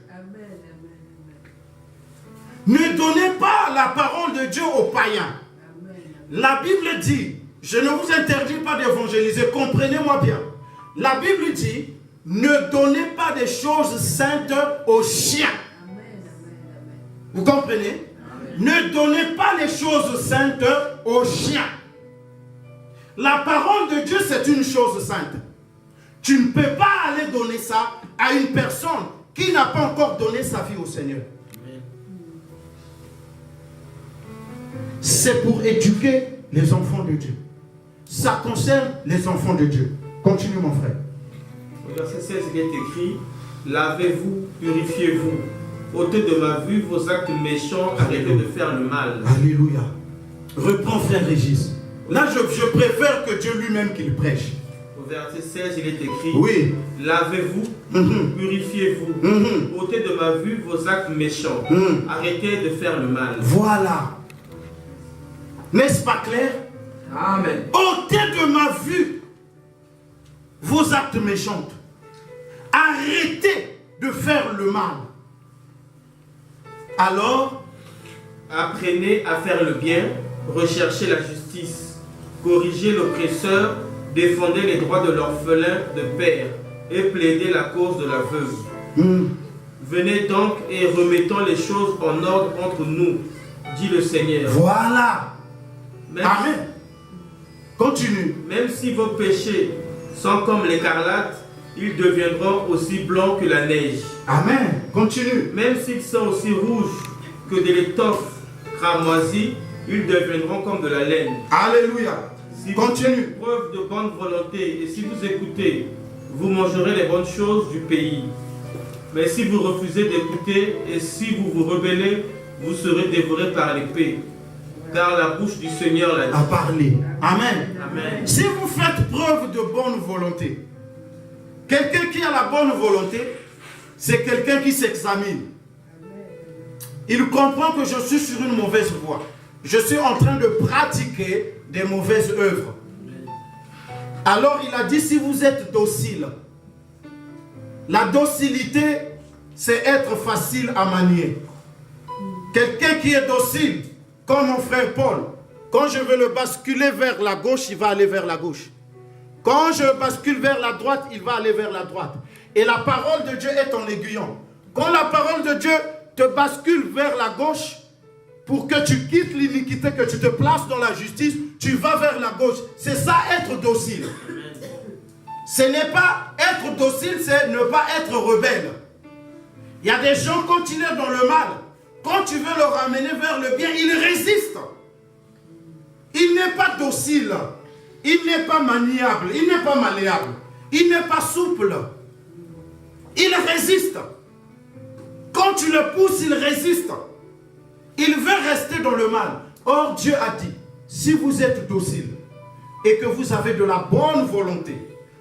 Ne donnez pas la parole de Dieu aux païens. La Bible dit, je ne vous interdis pas d'évangéliser, comprenez-moi bien. La Bible dit, ne donnez pas des choses saintes aux chiens. Vous comprenez? Ne donnez pas les choses saintes aux chiens. La parole de Dieu, c'est une chose sainte. Tu ne peux pas aller donner ça à une personne qui n'a pas encore donné sa vie au Seigneur. C'est pour éduquer les enfants de Dieu. Ça concerne les enfants de Dieu. Continue mon frère. Au verset 16, il est écrit, lavez-vous, purifiez-vous, ôtez de ma vue vos actes méchants, arrêtez de faire le mal. Alléluia. Reprends frère Régis. Là, je préfère que Dieu lui-même qu'il prêche. Au verset 16, il est écrit, oui. Lavez-vous, purifiez-vous, ôtez de ma vue vos actes méchants, arrêtez de faire le mal. Voilà. N'est-ce pas clair? Amen. Ôtez de ma vue vos actes méchants. Arrêtez de faire le mal. Alors, apprenez à faire le bien, recherchez la justice, corrigez l'oppresseur, défendez les droits de l'orphelin de père et plaidez la cause de la veuve. Venez donc et remettons les choses en ordre entre nous, dit le Seigneur. Voilà. Amen. Continue. Même si vos péchés sont comme l'écarlate, ils deviendront aussi blancs que la neige. Amen. Continue. Même s'ils sont aussi rouges que de l'étoffe cramoisie, ils deviendront comme de la laine. Alléluia. Si continue. Vous faites preuve de bonne volonté et si vous écoutez, vous mangerez les bonnes choses du pays. Mais si vous refusez d'écouter et si vous vous rebellez, vous serez dévorés par l'épée. Car la bouche du Seigneur l'a dit. A parlé. Amen. Amen. Si vous faites preuve de bonne volonté, quelqu'un qui a la bonne volonté, c'est quelqu'un qui s'examine. Il comprend que je suis sur une mauvaise voie. Je suis en train de pratiquer des mauvaises œuvres. Alors il a dit, si vous êtes docile, La docilité, c'est être facile à manier. Quelqu'un qui est docile, comme mon frère Paul, quand je veux le basculer vers la gauche, il va aller vers la gauche. Quand je bascule vers la droite, il va aller vers la droite. Et la parole de Dieu est ton aiguillon. Quand la parole de Dieu te bascule vers la gauche, pour que tu quittes l'iniquité, que tu te places dans la justice, tu vas vers la gauche. C'est ça être docile. Ce n'est pas être docile, c'est ne pas être rebelle. Il y a des gens, quand il est dans le mal, quand tu veux le ramener vers le bien, il résiste. Il n'est pas docile. Il n'est pas maniable. Il n'est pas malléable. Il n'est pas souple. Il résiste. Quand tu le pousses, il résiste. Il veut rester dans le mal. Or, Dieu a dit, si vous êtes docile et que vous avez de la bonne volonté,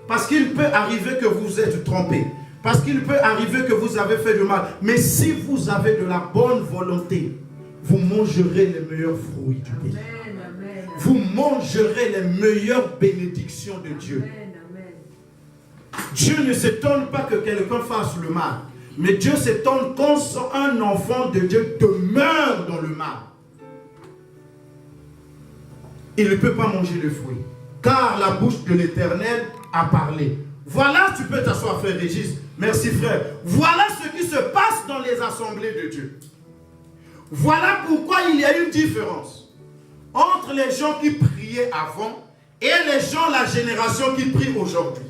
parce qu'il peut arriver que vous êtes trompé, parce qu'il peut arriver que vous avez fait du mal, mais si vous avez de la bonne volonté, vous mangerez les meilleurs fruits du pays. Amen. Vous mangerez les meilleures bénédictions de Dieu. Amen. Dieu ne s'étonne pas que quelqu'un fasse le mal. Mais Dieu s'étonne quand un enfant de Dieu demeure dans le mal. Il ne peut pas manger le fruit. Car la bouche de l'Éternel a parlé. Voilà, tu peux t'asseoir, frère Régis. Merci, frère. Voilà ce qui se passe dans les assemblées de Dieu. Voilà pourquoi il y a une différence entre les gens qui priaient avant et les gens, la génération qui prie aujourd'hui.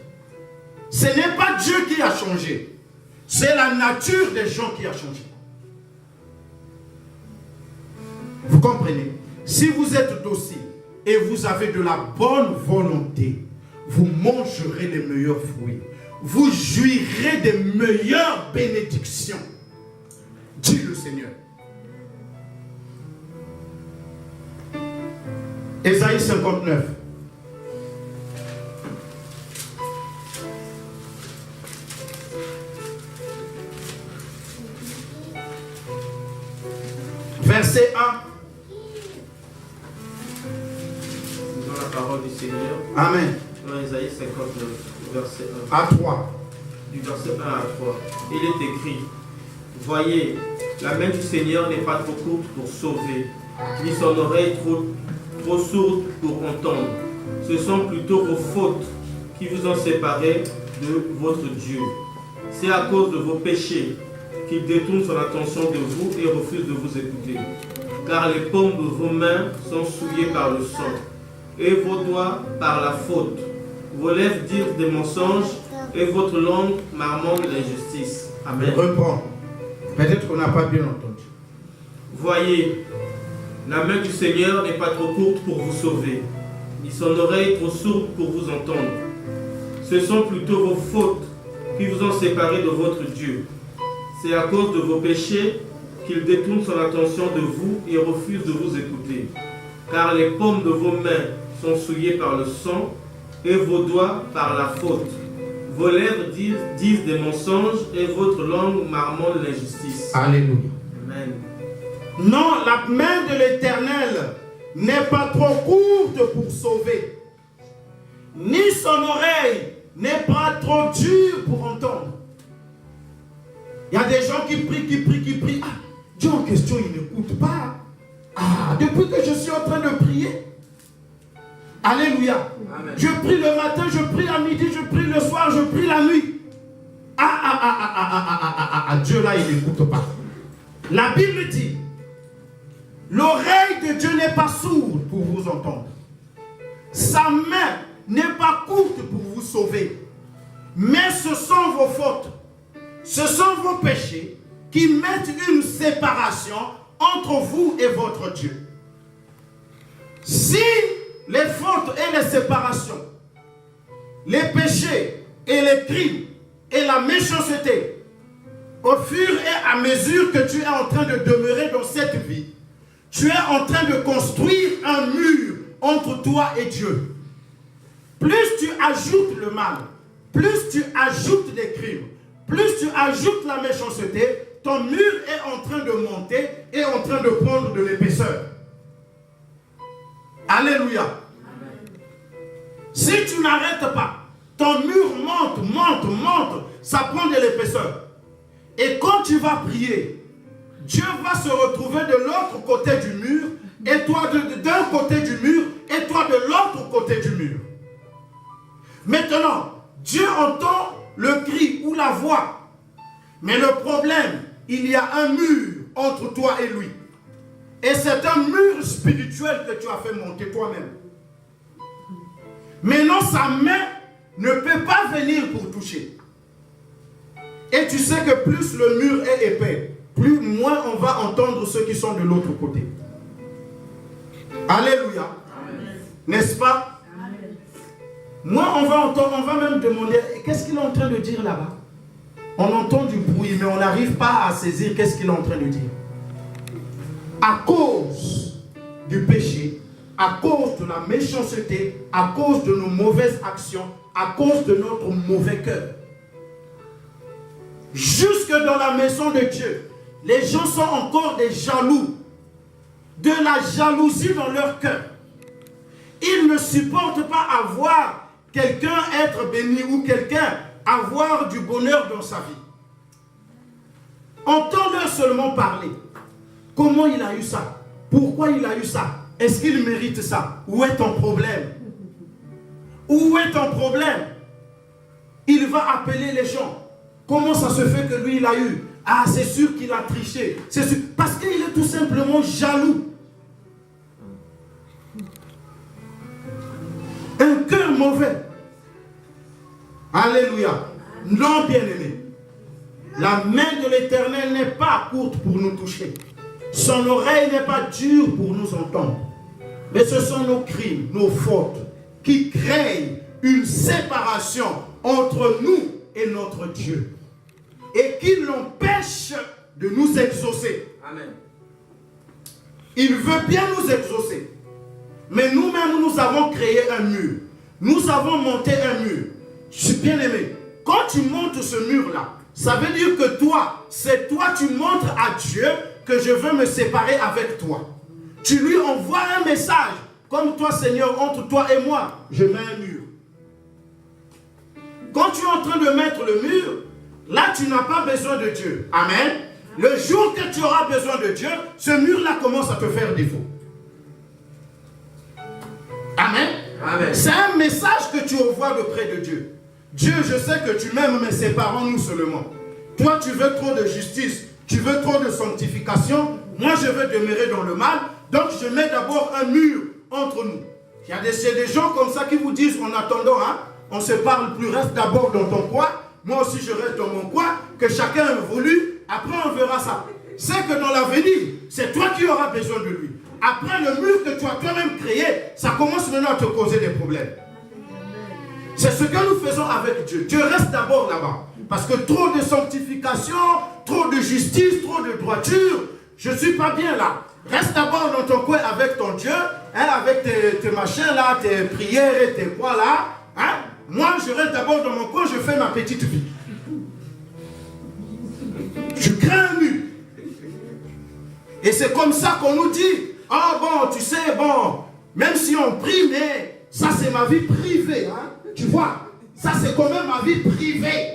Ce n'est pas Dieu qui a changé. C'est la nature des gens qui a changé. Vous comprenez? Si vous êtes docile et vous avez de la bonne volonté, vous mangerez les meilleurs fruits. Vous jouirez des meilleures bénédictions. Dit le Seigneur. Ésaïe 59. Verset 1. Dans la parole du Seigneur. Amen. Dans Ésaïe 59, verset 1. À 3. Du verset 1 à 3. Il est écrit, voyez, la main du Seigneur n'est pas trop courte pour sauver, ni son oreille trop sourde pour entendre. Ce sont plutôt vos fautes qui vous ont séparés de votre Dieu. C'est à cause de vos péchés qu'il détourne son attention de vous et refuse de vous écouter. Car les paumes de vos mains sont souillées par le sang, et vos doigts par la faute. Vos lèvres disent des mensonges, et votre langue marmonne l'injustice. Amen. Reprends. Peut-être qu'on n'a pas bien entendu. Voyez, la main du Seigneur n'est pas trop courte pour vous sauver, ni son oreille trop sourde pour vous entendre. Ce sont plutôt vos fautes qui vous ont séparés de votre Dieu. C'est à cause de vos péchés qu'il détourne son attention de vous et refuse de vous écouter. Car les paumes de vos mains sont souillées par le sang et vos doigts par la faute. Vos lèvres disent des mensonges et votre langue marmonne l'injustice. Alléluia. Amen. Non, la main de l'Éternel n'est pas trop courte pour sauver, ni son oreille n'est pas trop dure pour entendre. Il y a des gens qui prient. Ah, Dieu en question, il n'écoute pas. Ah, depuis que je suis en train de prier. Alléluia. Amen. Je prie le matin, je prie à midi, je prie le soir, je prie la nuit. Dieu là, il n'écoute pas. La Bible dit, l'oreille de Dieu n'est pas sourde pour vous entendre. Sa main n'est pas courte pour vous sauver. Mais ce sont vos fautes. Ce sont vos péchés qui mettent une séparation entre vous et votre Dieu. Si les fautes et les séparations, les péchés et les crimes et la méchanceté, au fur et à mesure que tu es en train de demeurer dans cette vie, tu es en train de construire un mur entre toi et Dieu. Plus tu ajoutes le mal, plus tu ajoutes les crimes, plus tu ajoutes la méchanceté, ton mur est en train de monter et en train de prendre de l'épaisseur. Alléluia. Amen. Si tu n'arrêtes pas, ton mur monte, ça prend de l'épaisseur. Et quand tu vas prier, Dieu va se retrouver de l'autre côté du mur, et toi d'un côté du mur, et toi de l'autre côté du mur. Maintenant, Dieu entend le cri ou la voix. Mais le problème, il y a un mur entre toi et lui. Et c'est un mur spirituel que tu as fait monter toi-même. Maintenant, sa main ne peut pas venir pour toucher. Et tu sais que plus le mur est épais, plus moins on va entendre ceux qui sont de l'autre côté. Alléluia. N'est-ce pas? Amen. Moi, on va entendre, on va même demander, qu'est-ce qu'il est en train de dire là-bas? On entend du bruit, mais on n'arrive pas à saisir qu'est-ce qu'il est en train de dire. À cause du péché, à cause de la méchanceté, à cause de nos mauvaises actions, à cause de notre mauvais cœur. Jusque dans la maison de Dieu, les gens sont encore des jaloux, de la jalousie dans leur cœur. Ils ne supportent pas avoir quelqu'un être béni ou quelqu'un avoir du bonheur dans sa vie. Entends-leur seulement parler. Comment il a eu ça? Pourquoi il a eu ça? Est-ce qu'il mérite ça? Où est ton problème? Où est ton problème? Il va appeler les gens. Comment ça se fait que lui, il a eu? Ah, c'est sûr qu'il a triché. C'est sûr. Parce qu'il est tout simplement jaloux. Un cœur mauvais. Alléluia. Non, bien-aimé. La main de l'Éternel n'est pas courte pour nous toucher. Son oreille n'est pas dure pour nous entendre. Mais ce sont nos crimes, nos fautes, qui créent une séparation entre nous et notre Dieu. Et qui l'empêche de nous exaucer. Amen. Il veut bien nous exaucer. Mais nous-mêmes, nous avons créé un mur. Nous avons monté un mur. Je suis bien aimé. Quand tu montes ce mur-là, ça veut dire que toi, c'est toi, tu montres à Dieu que je veux me séparer avec toi. Tu lui envoies un message. Comme toi, Seigneur, entre toi et moi, je mets un mur. Quand tu es en train de mettre le mur, là, tu n'as pas besoin de Dieu. Amen. Le jour que tu auras besoin de Dieu, ce mur-là commence à te faire défaut. Amen. Amen. C'est un message que tu envoies de près de Dieu. Dieu, je sais que tu m'aimes, mais séparons-nous seulement. Toi, tu veux trop de justice, tu veux trop de sanctification. Moi, je veux demeurer dans le mal. Donc, je mets d'abord un mur entre nous. Il y a des gens comme ça qui vous disent, en attendant, hein, on ne se parle plus, reste d'abord dans ton coin. Moi aussi, je reste dans mon coin. Que chacun évolue. Après, on verra ça. C'est que dans l'avenir, c'est toi qui auras besoin de lui. Après, le mur que tu as toi-même créé, ça commence maintenant à te causer des problèmes. C'est ce que nous faisons avec Dieu. Dieu reste d'abord là-bas. Parce que trop de sanctification, trop de justice, trop de droiture, je ne suis pas bien là. Reste d'abord dans ton coin avec ton Dieu, hein, avec tes machins là, tes prières et tes quoi là. Hein. Moi, je reste d'abord dans mon coin, je fais ma petite vie. Je crée un mur. Et c'est comme ça qu'on nous dit, ah bon, tu sais, bon, même si on prie, mais ça c'est ma vie privée. Hein. Tu vois, ça c'est quand même ma vie privée.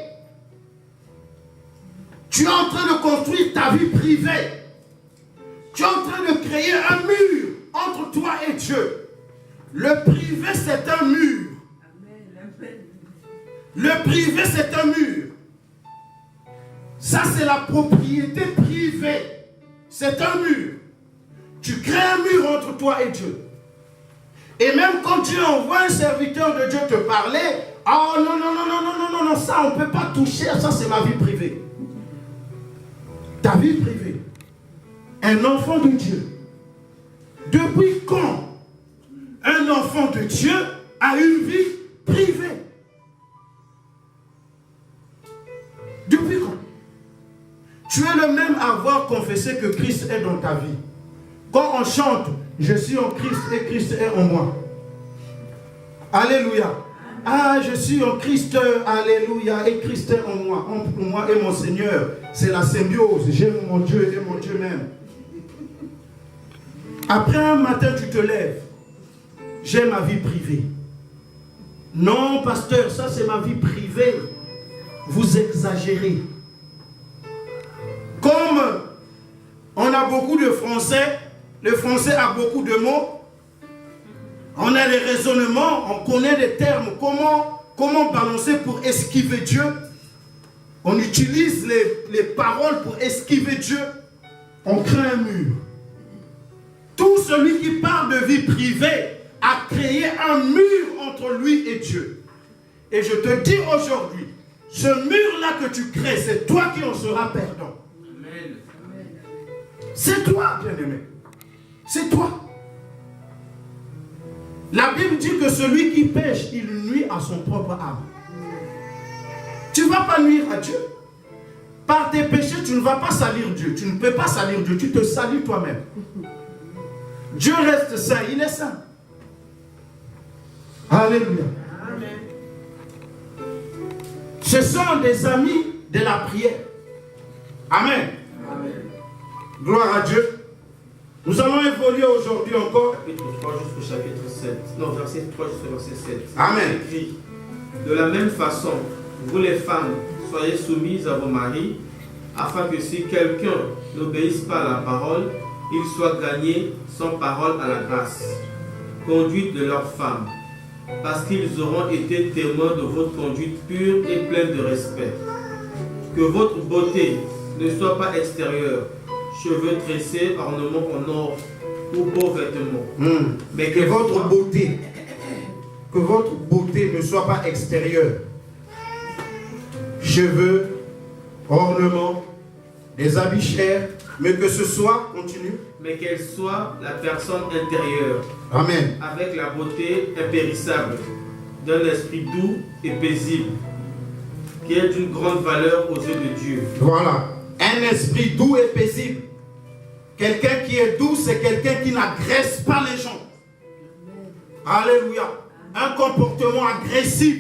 Tu es en train de construire ta vie privée. Tu es en train de créer un mur entre toi et Dieu. Le privé, c'est un mur. Le privé, c'est un mur. Ça, c'est la propriété privée. C'est un mur. Tu crées un mur entre toi et Dieu. Et même quand Dieu envoie un serviteur de Dieu te parler, oh non, non, non, non, non, non, non, non, ça, on ne peut pas toucher. Ça, c'est ma vie privée. Ta vie privée. Un enfant de Dieu. Depuis quand un enfant de Dieu a une vie privée? Depuis quand? Tu es le même à avoir confessé que Christ est dans ta vie. Quand on chante, je suis en Christ et Christ est en moi. Alléluia. Ah, je suis en Christ, alléluia, et Christ est en moi. Entre moi et mon Seigneur, c'est la symbiose. J'aime mon Dieu et mon Dieu m'aime. Après un matin, tu te lèves. J'ai ma vie privée. Non, pasteur, ça c'est ma vie privée. Vous exagérez. Comme on a beaucoup de français, le français a beaucoup de mots, on a des raisonnements, on connaît des termes, comment balancer pour esquiver Dieu. On utilise les paroles pour esquiver Dieu. On crée un mur. Tout celui qui parle de vie privée a créé un mur entre lui et Dieu. Et je te dis aujourd'hui, ce mur-là que tu crées, c'est toi qui en seras perdant. Amen. C'est toi, bien-aimé. C'est toi. La Bible dit que celui qui pêche, il nuit à son propre âme. Tu ne vas pas nuire à Dieu. Par tes péchés, tu ne vas pas salir Dieu. Tu ne peux pas salir Dieu. Tu te salis toi-même. Dieu reste saint. Il est saint. Alléluia. Amen. Ce sont des amis de la prière. Amen. Amen. Gloire à Dieu. Nous allons évoluer aujourd'hui encore. Chapitre 3 jusqu'au chapitre 7. Non, verset 3 jusqu'au verset 7. Amen. C'est écrit, de la même façon, vous les femmes, soyez soumises à vos maris, afin que si quelqu'un n'obéisse pas à la parole, il soit gagné sans parole à la grâce, conduite de leurs femmes, parce qu'ils auront été témoins de votre conduite pure et pleine de respect. Que votre beauté ne soit pas extérieure, cheveux tressés, ornements en or ou beaux vêtements. Mais que votre beauté ne soit pas extérieure. Cheveux, ornements, des habits chers, mais que ce soit, continue. Mais qu'elle soit la personne intérieure, Amen. avec la beauté impérissable, d'un esprit doux et paisible, qui est d'une grande valeur aux yeux de Dieu. Voilà. Un esprit doux et paisible. Quelqu'un qui est doux, c'est quelqu'un qui n'agresse pas les gens. Alléluia. Un comportement agressif.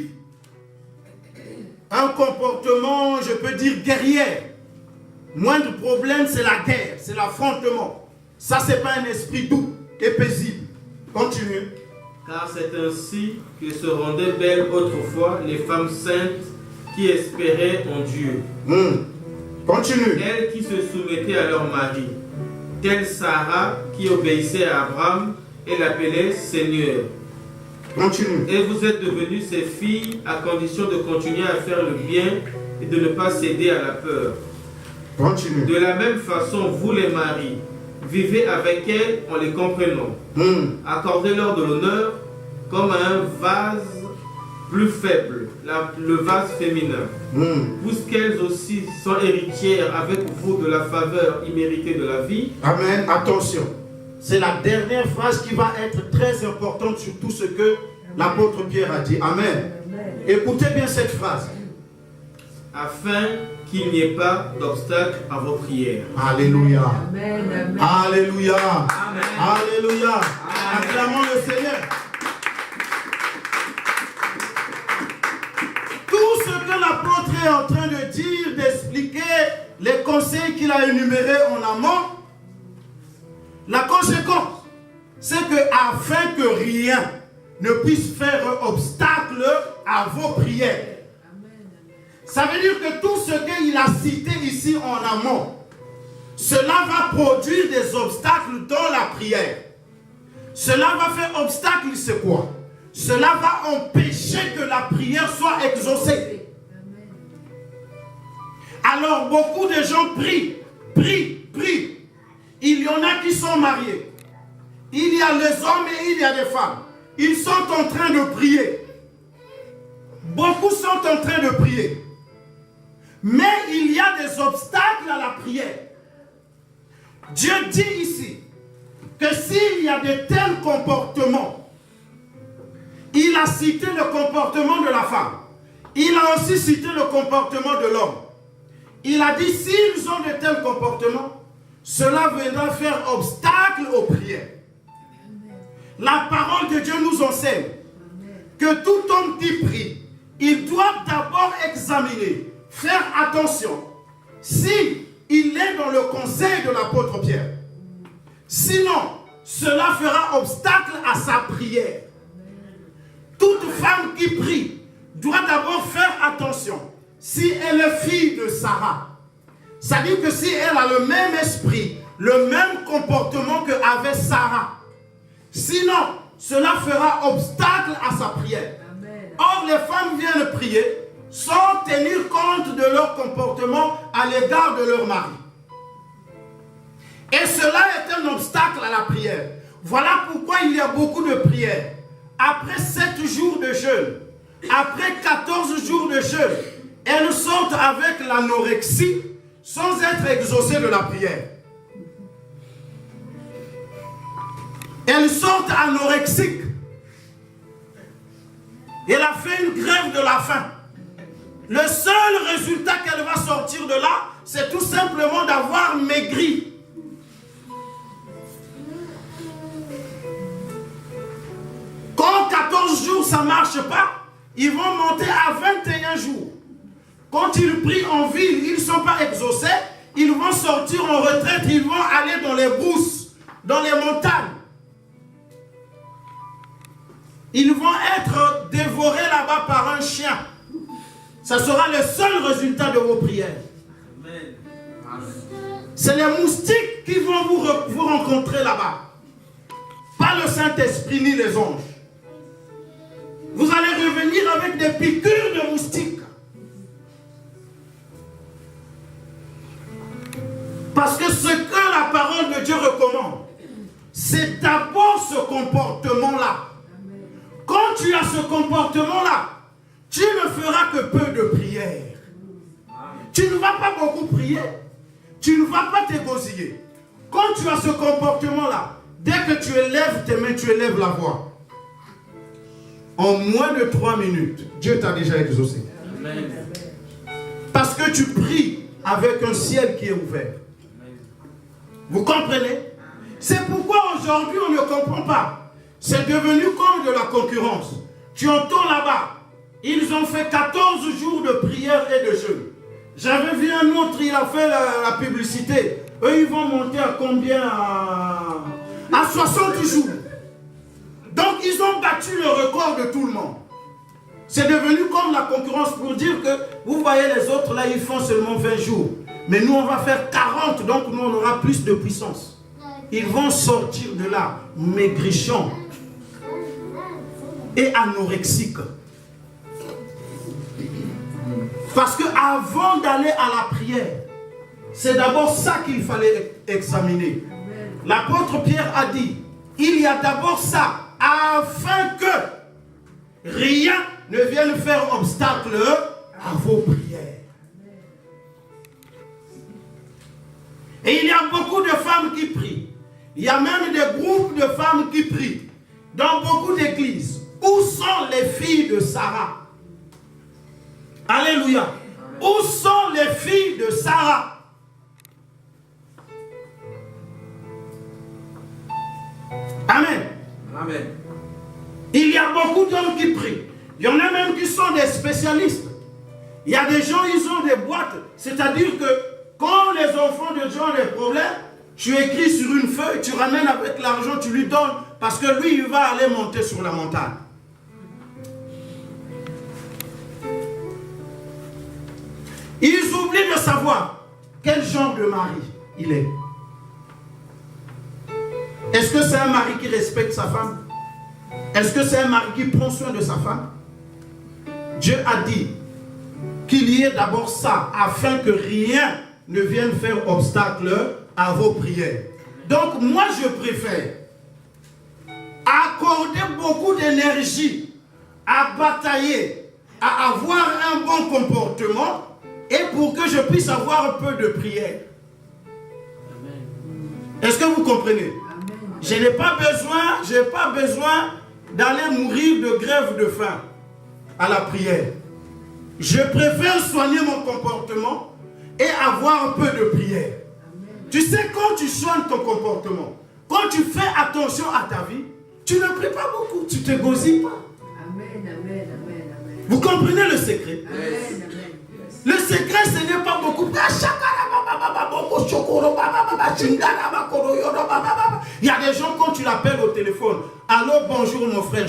Un comportement, je peux dire, guerrier. Moindre problème, c'est la guerre, c'est l'affrontement. Ça, c'est pas un esprit doux et paisible. Continue. Car c'est ainsi que se rendaient belles autrefois les femmes saintes qui espéraient en Dieu. Continue. Elles qui se soumettaient à leur mari, telle Sarah qui obéissait à Abraham et l'appelait Seigneur. Continue. Et vous êtes devenues ses filles à condition de continuer à faire le bien et de ne pas céder à la peur. Continue. De la même façon, vous les maris, vivez avec elles en les comprenant. Accordez-leur de l'honneur comme à un vase plus faible, le vase féminin. Puisqu'elles aussi sont héritières avec vous de la faveur imméritée de la vie. Amen. Attention. C'est la dernière phrase qui va être très importante sur tout ce que l'apôtre Pierre a dit. Amen. Écoutez bien cette phrase. Afin qu'il n'y ait pas d'obstacle à vos prières. Alléluia. Amen. Alléluia. Amen. Alléluia. Amen. Acclamons le Seigneur. Tout ce que l'apôtre est en train de dire, d'expliquer, les conseils qu'il a énumérés en amont, la conséquence, c'est que afin que rien ne puisse faire obstacle à vos prières. Ça veut dire que tout ce qu'il a cité ici en amont, cela va produire des obstacles dans la prière. Cela va faire obstacle, c'est quoi? Cela va empêcher que la prière soit exaucée. Alors beaucoup de gens prient. Il y en a qui sont mariés. Il y a les hommes et il y a des femmes. Ils sont en train de prier. Beaucoup sont en train de prier. Mais il y a des obstacles à la prière. Dieu dit ici que s'il y a de tels comportements, il a cité le comportement de la femme. Il a aussi cité le comportement de l'homme. Il a dit s'ils ont de tels comportements, cela viendra faire obstacle aux prières. La parole de Dieu nous enseigne que tout homme qui prie, il doit d'abord examiner, faire attention, si il est dans le conseil de l'apôtre Pierre. Sinon, cela fera obstacle à sa prière. toute femme qui prie doit d'abord faire attention. Si elle est fille de Sarah, ça dit que si elle a le même esprit, le même comportement qu'avait Sarah, sinon, cela fera obstacle à sa prière. Amen. Or, les femmes viennent prier sans tenir compte de leur comportement à l'égard de leur mari. Et cela est un obstacle à la prière. Voilà pourquoi il y a beaucoup de prières. Après 7 jours de jeûne, après 14 jours de jeûne, elles sortent avec l'anorexie sans être exaucées de la prière. Elles sortent anorexiques. Elle a fait une grève de la faim. Le seul résultat qu'elle va sortir de là, c'est tout simplement d'avoir maigri. Quand 14 jours ça ne marche pas, ils vont monter à 21 jours. Quand ils prient en ville, ils ne sont pas exaucés, ils vont sortir en retraite, ils vont aller dans les brousses, dans les montagnes. Ils vont être dévorés là-bas par un chien. Ça sera le seul résultat de vos prières. C'est les moustiques qui vont vous rencontrer là-bas. Pas le Saint-Esprit ni les anges. Vous allez revenir avec des piqûres de moustiques. Parce que ce que la parole de Dieu recommande, c'est d'abord ce comportement-là. Quand tu as ce comportement-là, tu ne feras que peu de prières. Tu ne vas pas beaucoup prier. Tu ne vas pas t'égosiller. Quand tu as ce comportement-là, dès que tu élèves tes mains, tu élèves la voix. En moins de 3 minutes, Dieu t'a déjà exaucé. Amen. Parce que tu pries avec un ciel qui est ouvert. Vous comprenez? C'est pourquoi aujourd'hui on ne comprend pas. C'est devenu comme de la concurrence. Tu entends là-bas, ils ont fait 14 jours de prière et de jeûne. J'avais vu un autre, il a fait la publicité. Eux, ils vont monter à combien? À 60 jours. Donc, ils ont battu le record de tout le monde. C'est devenu comme la concurrence pour dire que, vous voyez les autres, là, ils font seulement 20 jours. Mais nous, on va faire 40, donc nous, on aura plus de puissance. Ils vont sortir de là, maigrichons et anorexiques. Parce qu'avant d'aller à la prière, c'est d'abord ça qu'il fallait examiner. L'apôtre Pierre a dit, il y a d'abord ça, afin que rien ne vienne faire obstacle à vos prières. Et il y a beaucoup de femmes qui prient. Il y a même des groupes de femmes qui prient dans beaucoup d'églises. Où sont les filles de Sarah? Alléluia. Où sont les filles de Sarah? Amen. Amen. Il y a beaucoup d'hommes qui prient. Il y en a même qui sont des spécialistes. Il y a des gens, ils ont des boîtes. C'est-à-dire que quand les enfants de Dieu ont des problèmes, tu écris sur une feuille, tu ramènes avec l'argent, tu lui donnes, parce que lui, il va aller monter sur la montagne. Ils oublient de savoir quel genre de mari il est. Est-ce que c'est un mari qui respecte sa femme? Est-ce que c'est un mari qui prend soin de sa femme? Dieu a dit qu'il y ait d'abord ça, afin que rien ne vienne faire obstacle à vos prières. Donc moi je préfère accorder beaucoup d'énergie à batailler, à avoir un bon comportement, et pour que je puisse avoir un peu de prière. Est-ce que vous comprenez? Je n'ai pas besoin d'aller mourir de grève de faim à la prière. Je préfère soigner mon comportement et avoir un peu de prière. Tu sais, quand tu soignes ton comportement, quand tu fais attention à ta vie, tu ne pries pas beaucoup, tu ne te gosilles pas. Vous comprenez le secret? Le secret, ce n'est pas beaucoup. Il y a des gens, quand tu l'appelles au téléphone, allô, bonjour mon frère.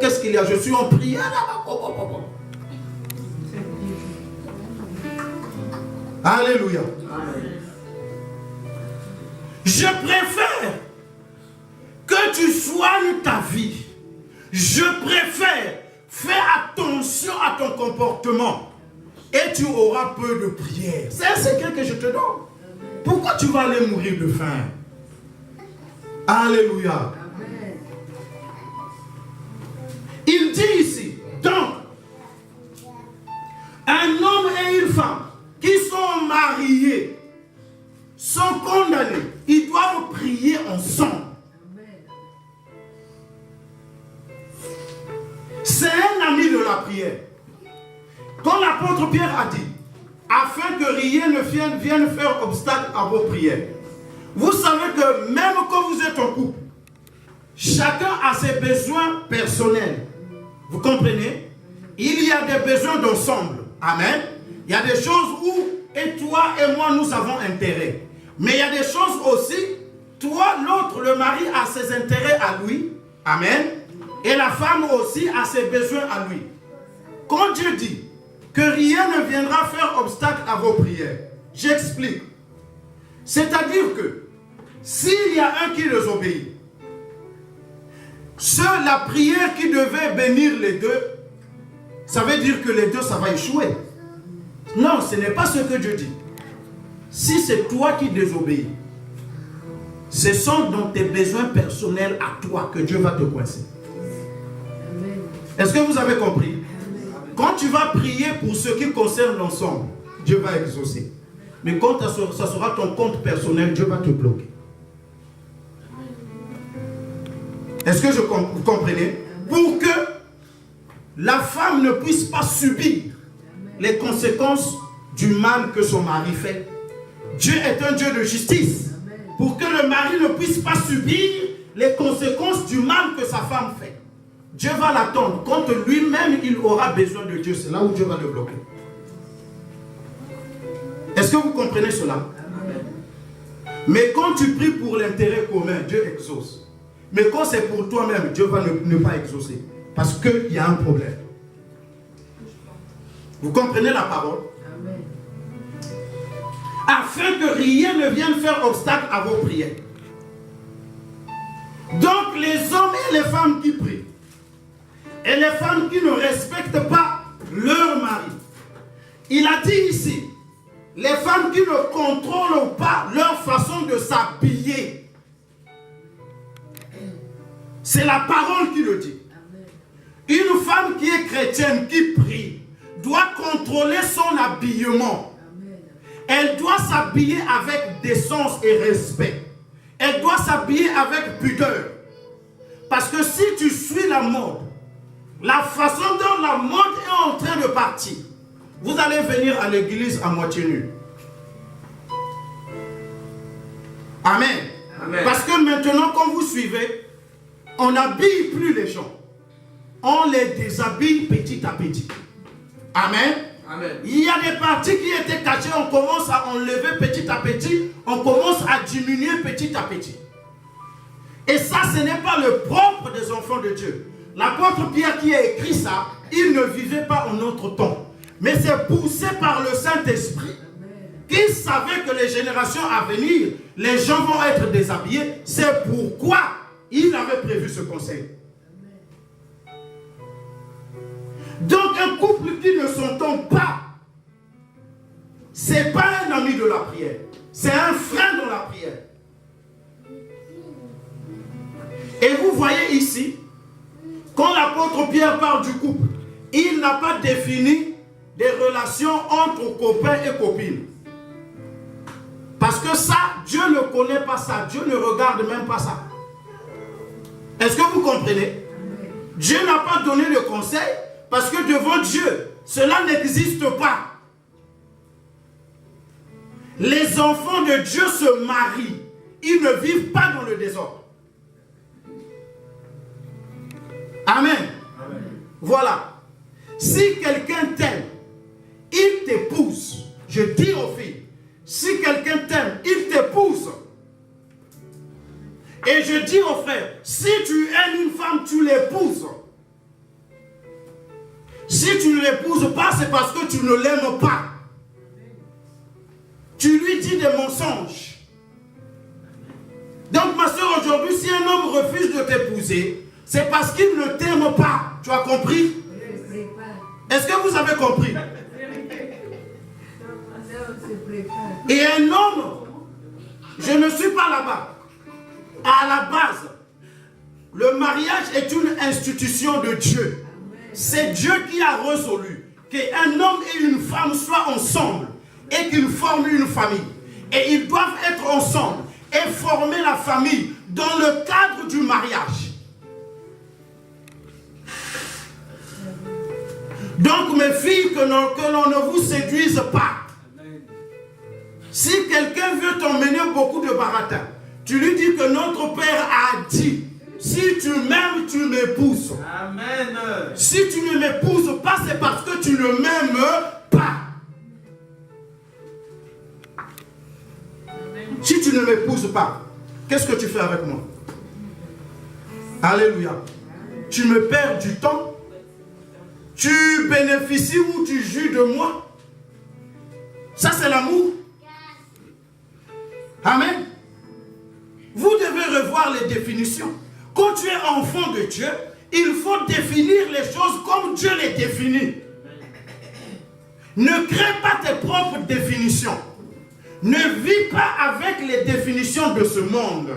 qu'est-ce qu'il y a? Je suis en prière. Alléluia. Je préfère que tu soignes ta vie. Je préfère faire attention à ton comportement. Et tu auras peu de prière. C'est un secret que je te donne. Pourquoi tu vas aller mourir de faim? Alléluia. Amen. Il dit ici, donc, un homme et une femme qui sont mariés sont condamnés. Ils doivent prier ensemble. C'est un ami de la prière. Quand l'apôtre Pierre a dit, afin que rien ne vienne faire obstacle à vos prières. Vous savez que même quand vous êtes en couple, chacun a ses besoins personnels. Vous comprenez? Il y a des besoins d'ensemble. Amen. Il y a des choses où, et toi et moi, nous avons intérêt. Mais il y a des choses aussi, toi, l'autre, le mari a ses intérêts à lui. Amen. Et la femme aussi a ses besoins à lui. Quand Dieu dit que rien ne viendra faire obstacle à vos prières, j'explique. C'est-à-dire que s'il y a un qui les obéit, la prière qui devait bénir les deux, ça veut dire que les deux, ça va échouer. Non, ce n'est pas ce que Dieu dit. Si c'est toi qui désobéis, ce sont dans tes besoins personnels à toi que Dieu va te coincer. Est-ce que vous avez compris? Quand tu vas prier pour ce qui concerne l'ensemble, Dieu va exaucer. Mais quand ça sera ton compte personnel, Dieu va te bloquer. Est-ce que vous comprenez? Pour que la femme ne puisse pas subir les conséquences du mal que son mari fait. Dieu est un Dieu de justice. Pour que le mari ne puisse pas subir les conséquences du mal que sa femme fait. Dieu va l'attendre. Quand lui-même il aura besoin de Dieu, c'est là où Dieu va le bloquer. Est-ce que vous comprenez cela? Amen. Mais quand tu pries pour l'intérêt commun, Dieu exauce. Mais quand c'est pour toi-même, Dieu va ne pas exaucer. Parce qu'il y a un problème. Vous comprenez la parole? Amen. Afin que rien ne vienne faire obstacle à vos prières. Donc les hommes et les femmes qui prient, et les femmes qui ne respectent pas leur mari. Il a dit ici, les femmes qui ne contrôlent pas leur façon de s'habiller. C'est la parole qui le dit. Une femme qui est chrétienne, qui prie, doit contrôler son habillement. Elle doit s'habiller avec décence et respect. Elle doit s'habiller avec pudeur. Parce que si tu suis la mode, la façon dont la mode est en train de partir, vous allez venir à l'église à moitié nu. Amen. Amen. Parce que maintenant, quand vous suivez, on n'habille plus les gens. On les déshabille petit à petit. Amen. Amen. Il y a des parties qui étaient cachées, on commence à enlever petit à petit, on commence à diminuer petit à petit. Et ça, ce n'est pas le propre des enfants de Dieu. L'apôtre Pierre qui a écrit ça, il ne vivait pas en notre temps. Mais c'est poussé par le Saint-Esprit. Qu'il savait que les générations à venir, les gens vont être déshabillés. C'est pourquoi il avait prévu ce conseil. Donc un couple qui ne s'entend pas, ce n'est pas un ami de la prière. C'est un frère dans la prière. Et vous voyez ici, quand l'apôtre Pierre parle du couple, il n'a pas défini des relations entre copains et copines. Parce que ça, Dieu ne connaît pas ça. Dieu ne regarde même pas ça. Est-ce que vous comprenez? Dieu n'a pas donné le conseil parce que devant Dieu, cela n'existe pas. Les enfants de Dieu se marient. Ils ne vivent pas dans le désordre. Amen. Amen. Voilà. Si quelqu'un t'aime, il t'épouse. Je dis aux filles, si quelqu'un t'aime, il t'épouse. Et je dis aux frères, si tu aimes une femme, tu l'épouses. Si tu ne l'épouses pas, c'est parce que tu ne l'aimes pas. Tu lui dis des mensonges. Donc ma soeur, aujourd'hui, si un homme refuse de t'épouser, c'est parce qu'il ne t'aime pas. Tu as compris? Est-ce que vous avez compris? Et un homme, je ne suis pas là-bas. À la base, le mariage est une institution de Dieu. C'est Dieu qui a résolu qu'un homme et une femme soient ensemble et qu'ils forment une famille. Et ils doivent être ensemble et former la famille dans le cadre du mariage. Donc mes filles, que l'on ne vous séduise pas. Si quelqu'un veut t'emmener beaucoup de baratin, tu lui dis que notre Père a dit, si tu m'aimes, tu m'épouses. Amen. Si tu ne m'épouses pas, c'est parce que tu ne m'aimes pas. Si tu ne m'épouses pas, qu'est-ce que tu fais avec moi? Alléluia. Tu me perds du temps. Tu bénéficies ou tu jouis de moi. Ça, c'est l'amour. Amen. Vous devez revoir les définitions. Quand tu es enfant de Dieu, il faut définir les choses comme Dieu les définit. Ne crée pas tes propres définitions. Ne vis pas avec les définitions de ce monde.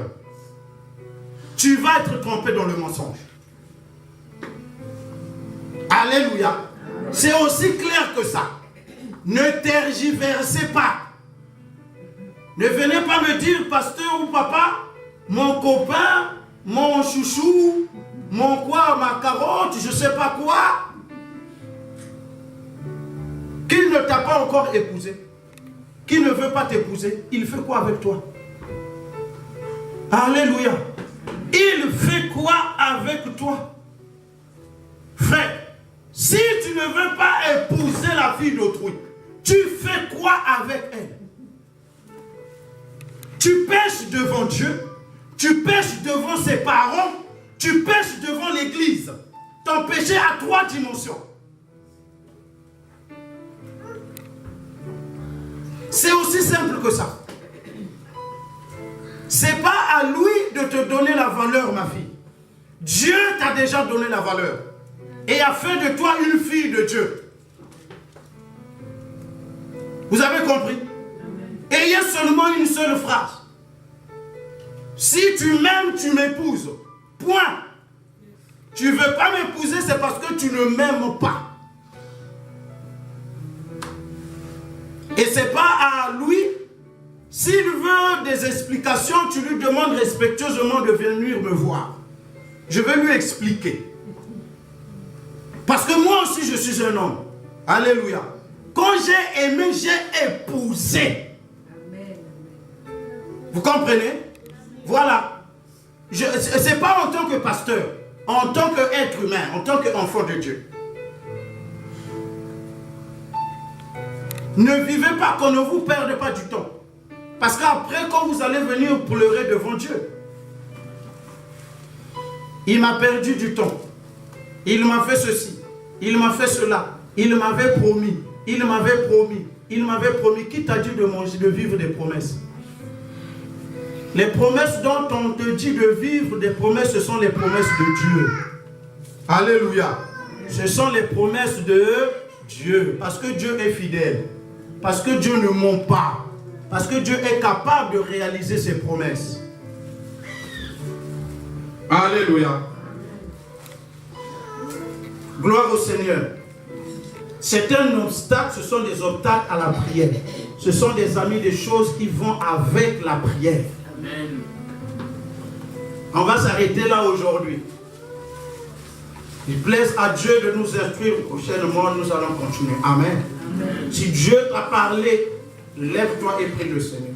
Tu vas être trompé dans le mensonge. Alléluia. C'est aussi clair que ça. Ne tergiversez pas. Ne venez pas me dire, pasteur ou papa, mon copain, mon chouchou, mon quoi, ma carotte, je ne sais pas quoi, qu'il ne t'a pas encore épousé, qui ne veut pas t'épouser, il fait quoi avec toi? Alléluia. Il fait quoi avec toi? Frère, si tu ne veux pas épouser la fille d'autrui, tu fais quoi avec elle? Tu pêches devant Dieu, tu pêches devant ses parents, tu pêches devant l'église. Ton péché a 3 dimensions. C'est aussi simple que ça. C'est pas à lui de te donner la valeur, ma fille. Dieu t'a déjà donné la valeur et a fait de toi une fille de Dieu. Vous avez compris? Ayez seulement une seule phrase. Si tu m'aimes, tu m'épouses. Point. Tu ne veux pas m'épouser, c'est parce que tu ne m'aimes pas. Et ce n'est pas à lui. S'il veut des explications, tu lui demandes respectueusement de venir me voir. Je vais lui expliquer. Parce que moi aussi, je suis un homme. Alléluia. Quand j'ai aimé, j'ai épousé. Vous comprenez? Voilà. Ce n'est pas en tant que pasteur, en tant qu'être humain, en tant qu'enfant de Dieu. Ne vivez pas, qu'on ne vous perde pas du temps. Parce qu'après, quand vous allez venir pleurer devant Dieu, il m'a perdu du temps. Il m'a fait ceci. Il m'a fait cela. Il m'avait promis. Il m'avait promis. Il m'avait promis. Qui t'a dit de manger, de vivre des promesses? Les promesses dont on te dit de vivre des promesses, ce sont les promesses de Dieu. Alléluia. Ce sont les promesses de Dieu. Parce que Dieu est fidèle. Parce que Dieu ne ment pas. Parce que Dieu est capable de réaliser ses promesses. Alléluia. Gloire au Seigneur. C'est un obstacle, ce sont des obstacles à la prière. Ce sont des amis, des choses qui vont avec la prière. Amen. On va s'arrêter là aujourd'hui. Il plaise à Dieu de nous instruire. Prochainement, nous allons continuer. Amen. Amen. Si Dieu t'a parlé, lève-toi et prie le Seigneur.